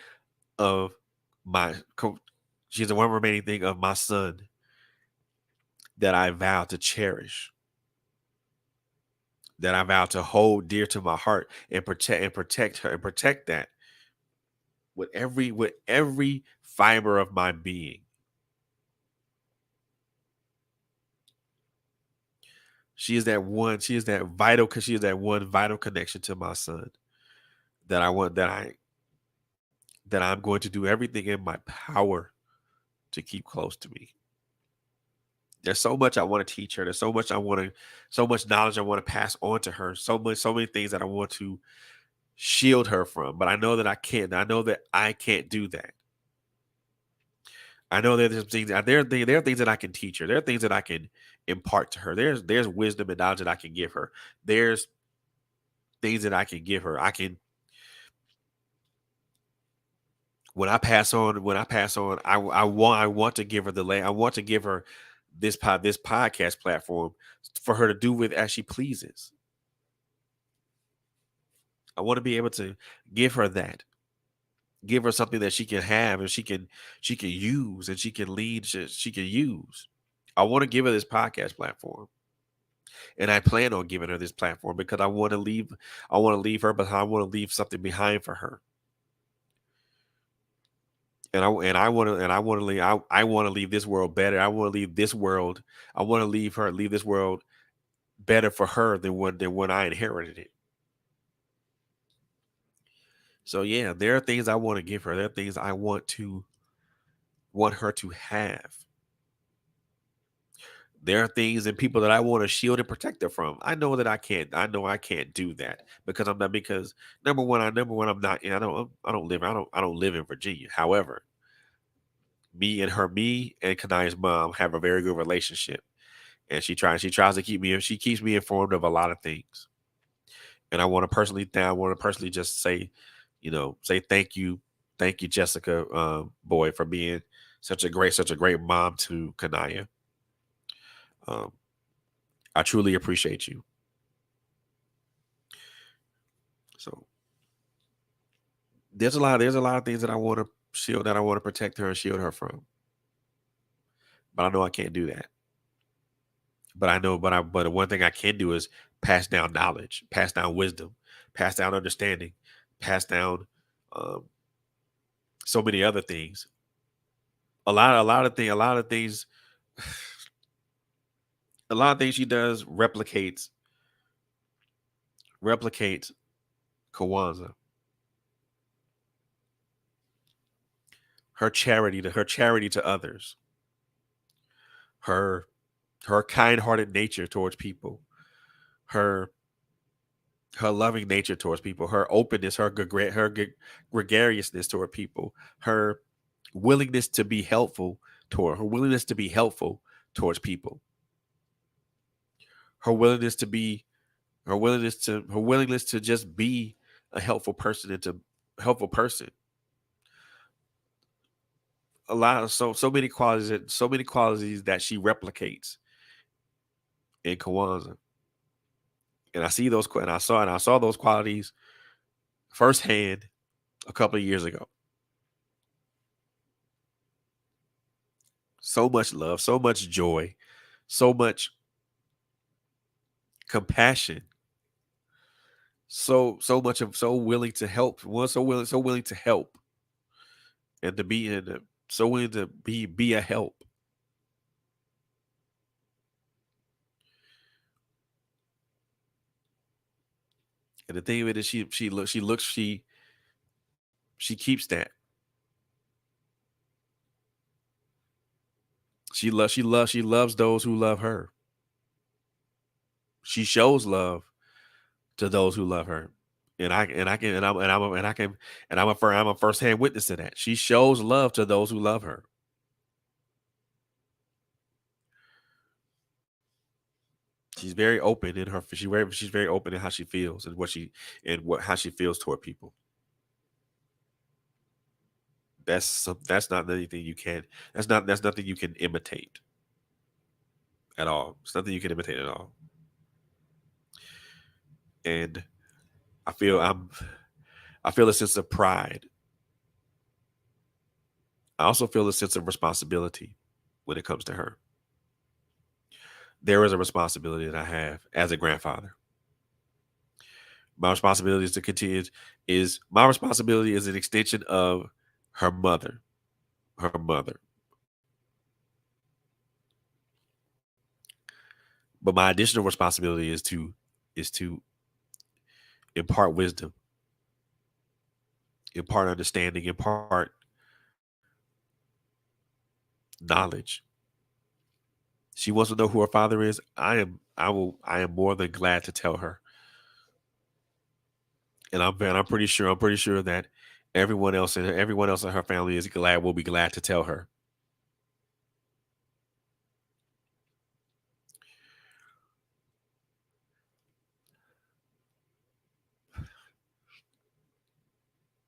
of my she's the one remaining thing of my son that I vow to cherish, that I vow to hold dear to my heart and protect her and protect that with every fiber of my being. She is that vital cuz she is that one vital connection to my son that I want that I'm going to do everything in my power to keep close to me. There's so much I want to teach her. There's so much knowledge I want to pass on to her. So many things that I want to shield her from. But I know that I can't. I know that I can't do that. I know that there are things that I can teach her. There are things that I can impart to her. There's wisdom and knowledge that I can give her. There's things that I can give her. I can when I pass on, I want to give her I want to give her this podcast platform for her to do with as she pleases. I want to be able to give her that, give her something that she can have and she can use and she can lead, she can use. I want to give her this podcast platform, and I plan on giving her this platform because I want to leave her, but I want to leave something behind for her. And I want to leave this world better. I want to leave this world better for her than when I inherited it. So yeah, there are things I want to give her. There are things I want her to have. There are things and people that I want to shield and protect her from. I know that I can't. I know I can't do that because I'm not. Because number one, I'm not. I don't live in Virginia. However, me and Kanaya's mom have a very good relationship, and she tries to she keeps me informed of a lot of things. And I want to personally just say thank you, Jessica, boy, for being such a great mom to Kanaya. Um, I truly appreciate you. So there's a lot of things that I want to that I want to protect her and shield her from. But I know I can't do that. But one thing I can do is pass down knowledge, pass down wisdom, pass down understanding, pass down um, so many other things a lot of things she does replicates Kawanza. Her charity to others, her her kind-hearted nature towards people, her her loving nature towards people, her openness, gregariousness toward people, her willingness to be helpful her willingness to be helpful towards people, her willingness to be her willingness to just be a helpful person. A lot of so many qualities that she replicates in Kawanza. And I see those and I saw those qualities firsthand a couple of years ago. So much love, so much joy, so much compassion, so willing to help, so willing to help and to be in so willing to be a help. And the thing of it is she keeps that. She loves those who love her. She shows love to those who love her. I'm a firsthand witness to that. She shows love to those who love her. She's very open in her she's very open in how she feels and what how she feels toward people. That's not anything you can that's nothing you can imitate at all. It's nothing you can imitate at all. And I feel I'm I feel a sense of pride. I also feel a sense of responsibility when it comes to her. There is a responsibility that I have as a grandfather. My responsibility is to continue is my responsibility is an extension of her mother. Her mother. But my additional responsibility is to impart wisdom, impart understanding, impart knowledge. She wants to know who her father is. I am more than glad to tell her. And I'm pretty sure that everyone else in her family is glad will be glad to tell her.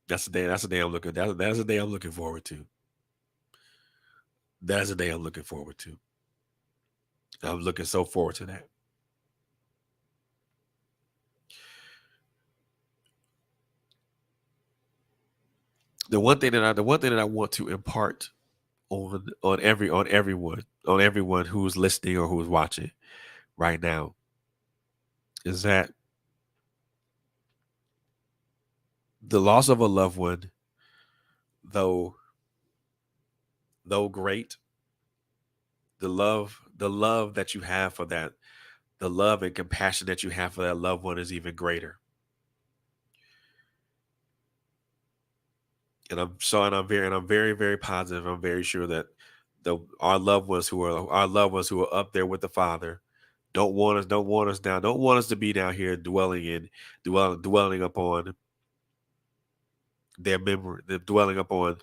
That's the day I'm looking that's the day I'm looking forward to. That's the day I'm looking forward to. I'm looking so forward to that. The one thing that I want to impart on everyone who's listening or who's watching right now is that the loss of a loved one, though though great, the love that you have for that, the love and compassion that you have for that loved one is even greater. And I'm very, very positive. I'm very sure that the our loved ones who are up there with the Father don't want us down, don't want us to be down here dwelling upon their memory, dwelling upon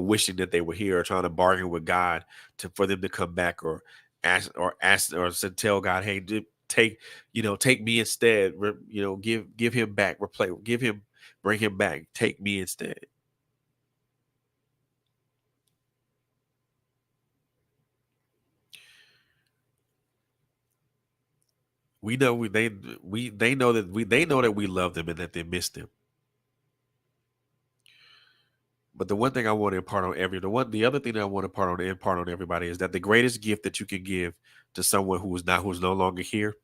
wishing that they were here or trying to bargain with God for them to come back or ask or tell God, hey, take take me instead. Give him back, bring him back, take me instead. We know they know that we love them and that they miss them. But the one thing I want to impart on the other thing that I want to impart on everybody is that the greatest gift that you can give to someone who's no longer here,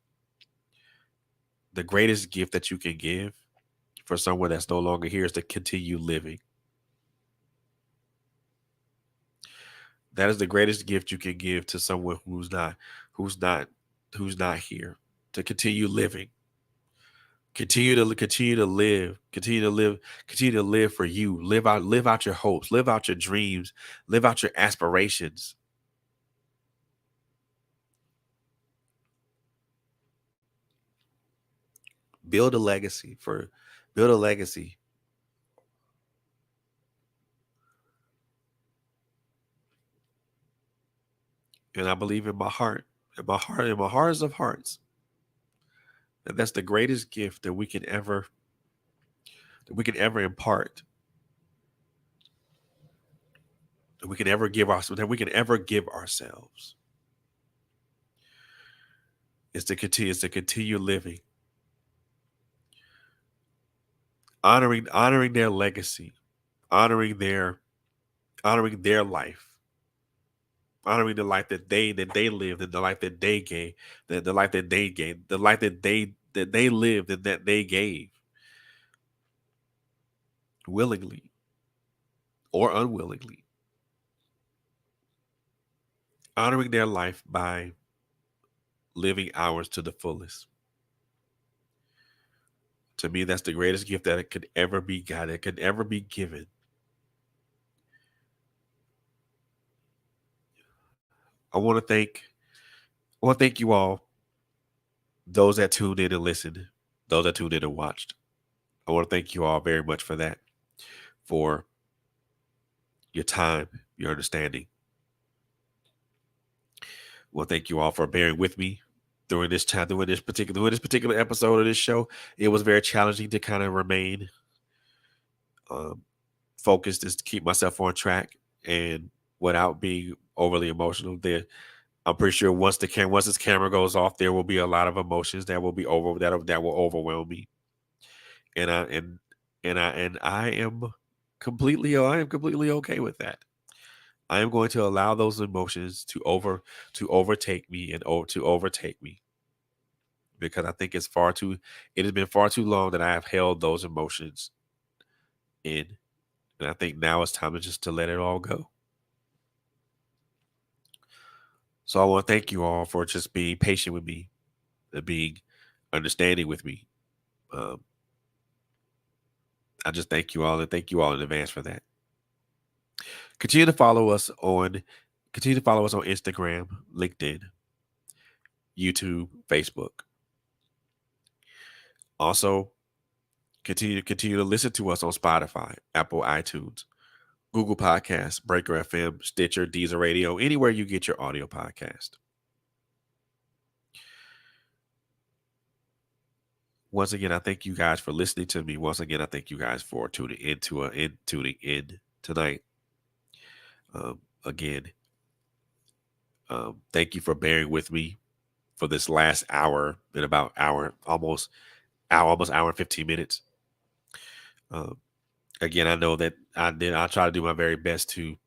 the greatest gift that you can give for someone that's no longer here is to continue living. That is the greatest gift you can give to someone who's not, who's not here, to continue living, continue to live, continue to live for you. Live out your hopes, live out your dreams, live out your aspirations. Build a legacy for build a legacy. And I believe in my hearts of hearts, that that's the greatest gift that we can ever impart, that we can ever give ourselves, is to continue living, honoring their legacy, honoring their honoring their life, honoring the life that they lived, and the life that they gave, the life that they gave, the life that they lived and that they gave willingly or unwillingly, honoring their life by living ours to the fullest. To me, that's the greatest gift that it could ever be God, that could ever be given. I want to thank I want to thank you all, those that tuned in and listened, those that tuned in and watched. I want to thank you all very much for that, for your time, your understanding. Well, thank you all for bearing with me during this time, during this particular episode of this show. It was very challenging to kind of remain um, focused, just to keep myself on track and without being overly emotional. There, I'm pretty sure once this camera goes off, there will be a lot of emotions that will be over that will overwhelm me, and I am completely okay with that. I am going to allow those emotions to overtake me to overtake me, because I think it has been far too long that I have held those emotions in, and I think now it's time to let it all go. So I want to thank you all for just being patient with me and being understanding with me. Um, I just thank you all in advance for that. Continue to follow us on Continue to follow us on Instagram, LinkedIn, YouTube, Facebook. Also, continue to listen to us on Spotify, Apple iTunes, Google Podcasts, Breaker FM, Stitcher, Deezer Radio, anywhere you get your audio podcast. Once again, I thank you guys for listening to me. Once again, I thank you guys for tuning in tonight. Again, thank you for bearing with me for this last hour and about almost hour and 15 minutes. Um, Again, I know that I try to do my very best to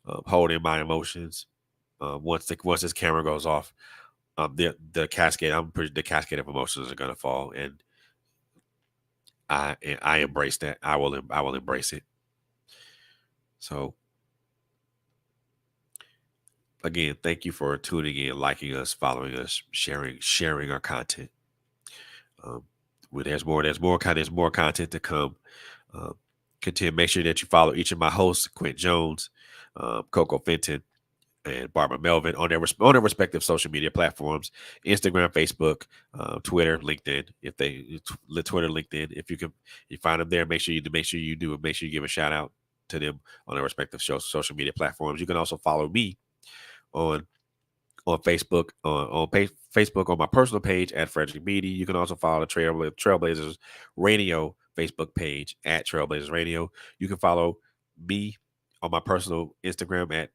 hold in my emotions. Once this camera goes off, the cascade of emotions are gonna fall, and I embrace that. I will embrace it. So again, thank you for tuning in, liking us, following us, sharing our content. Um, there's more content to come. Um, Continue. Make sure that you follow each of my hosts, Quint Jones, Coco Fenton, and Barbara Melvin on on their respective social media platforms: Instagram, Facebook, Twitter, LinkedIn. If they Twitter, LinkedIn, if you find them there, make sure you give a shout out to them on their respective social media platforms. You can also follow me on Facebook Facebook on my personal page at Frederick Beatty. You can also follow the Trailblazers Radio Facebook page at Trailblazers Radio. You can follow me on my personal Instagram at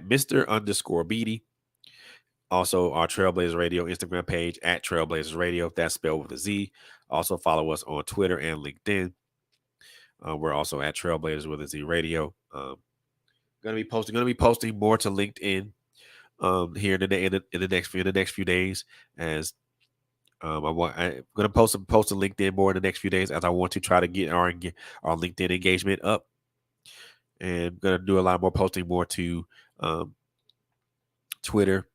Mr. underscore Beatty. Also, our Trailblazers Radio Instagram page at Trailblazers Radio. That's spelled with a Z. Also, follow us on Twitter and LinkedIn. We're also at Trailblazers with a Z Radio. Gonna be posting more to LinkedIn here in the next few days, as I'm gonna post a LinkedIn more in the next few days, as I want to try to get our LinkedIn engagement up. and going to do a lot more posting more to Twitter,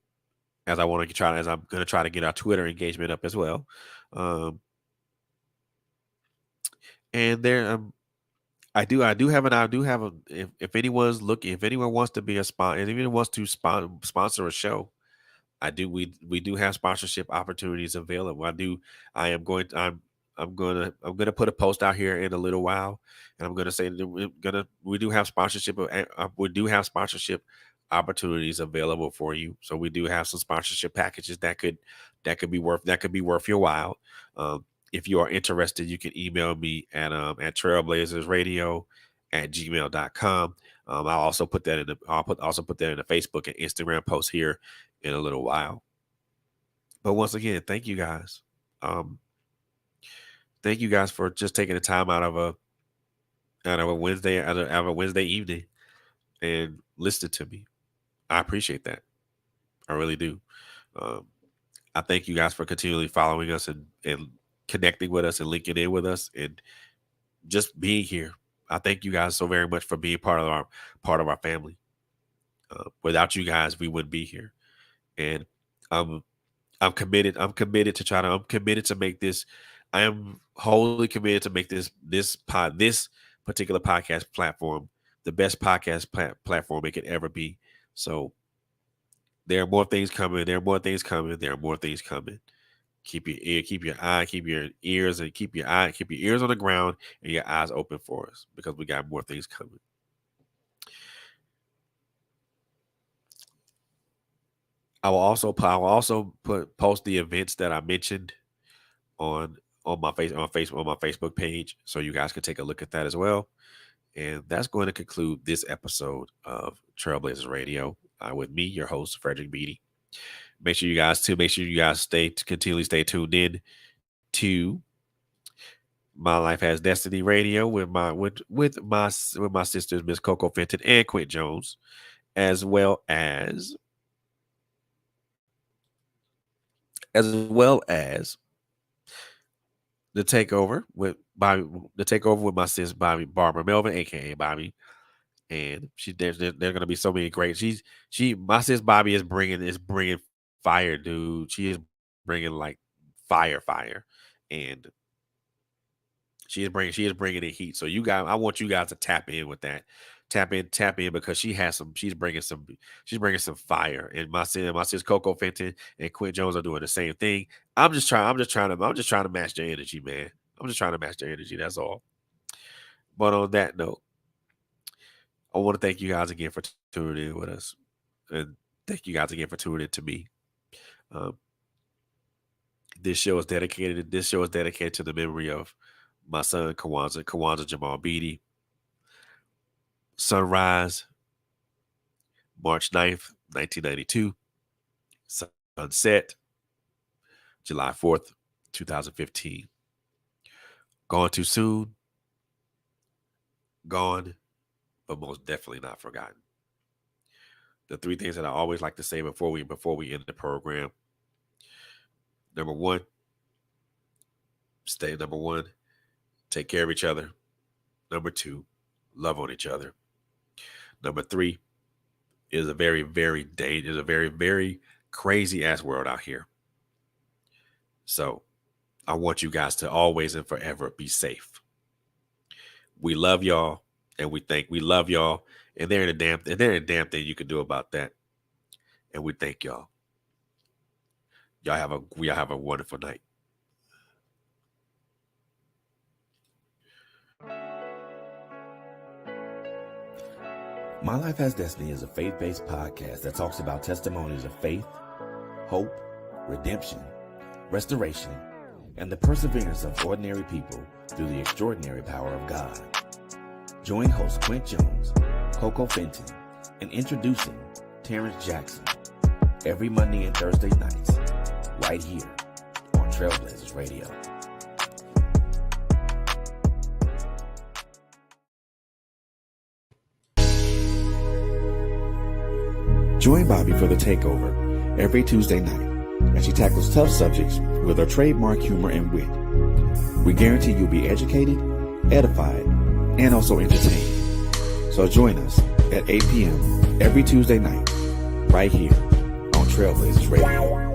as I'm going to try to get our Twitter engagement up as well. And there, I do have a, if anyone's looking, if anyone wants to be a sponsor, if anyone wants to sponsor a show, we do have sponsorship opportunities available. I'm going to put a post out here in a little while, and I'm going to say that we do have sponsorship opportunities available for you. So we do have some sponsorship packages that could be worth your while. If you are interested, you can email me at trailblazersradio@gmail.com. I'll also put that in the Facebook and Instagram post here in a little while. But once again, thank you guys. Thank you guys for just taking the time out of a Wednesday evening and listening to me. I appreciate that. I really do. I thank you guys for continually following us and connecting with us and linking in with us and just being here. I thank you guys so very much for being part of our family. Without you guys, we wouldn't be here. And I'm committed to make this. I am wholly committed to make this particular podcast platform the best podcast platform it could ever be. So there are more things coming. There are more things coming. Keep your ears on the ground and your eyes open for us, because we got more things coming. I will also post the events that I mentioned on my Facebook page, so you guys can take a look at that as well. And that's going to conclude this episode of Trailblazers Radio with me, your host, Frederick Beatty. Make sure you guys continually stay tuned in to My Life Has Destiny Radio with my sisters, Miss Coco Fenton and Quint Jones, as well as the takeover with my sis Barbara Melvin, aka Bobby, and there's going to be so many great. My sis Bobby is bringing fire, dude. She is bringing like fire, and she is bringing in heat. So I want you guys to tap in with that. Tap in because she's bringing some fire. And my sis Coco Fenton and Quint Jones are doing the same thing. I'm just trying to match their energy, man. I'm just trying to match their energy. That's all. But on that note, I want to thank you guys again for tuning in with us, and thank you guys again for tuning in to me. This show is dedicated to the memory of my son Kawanza Jamal Beatty. Sunrise, March 9th, 1992. Sunset, July 4th, 2015. Gone too soon. Gone, but most definitely not forgotten. The three things that I always like to say before we end the program. Number one, take care of each other. Number two, love on each other. Number three, it is a very, very very crazy ass world out here. So I want you guys to always and forever be safe. We love y'all, and we love y'all, and there ain't a damn thing you can do about that. And we thank y'all. Y'all have a wonderful night. My Life Has Destiny is a faith-based podcast that talks about testimonies of faith, hope, redemption, restoration, and the perseverance of ordinary people through the extraordinary power of God. Join host Quint Jones, Coco Fenton, and introducing Terrence Jackson every Monday and Thursday nights, right here on Trailblazers Radio. Join Bobby for the takeover every Tuesday night as she tackles tough subjects with her trademark humor and wit. We guarantee you'll be educated, edified, and also entertained. So join us at 8 p.m. every Tuesday night, right here on Trailblazers Radio.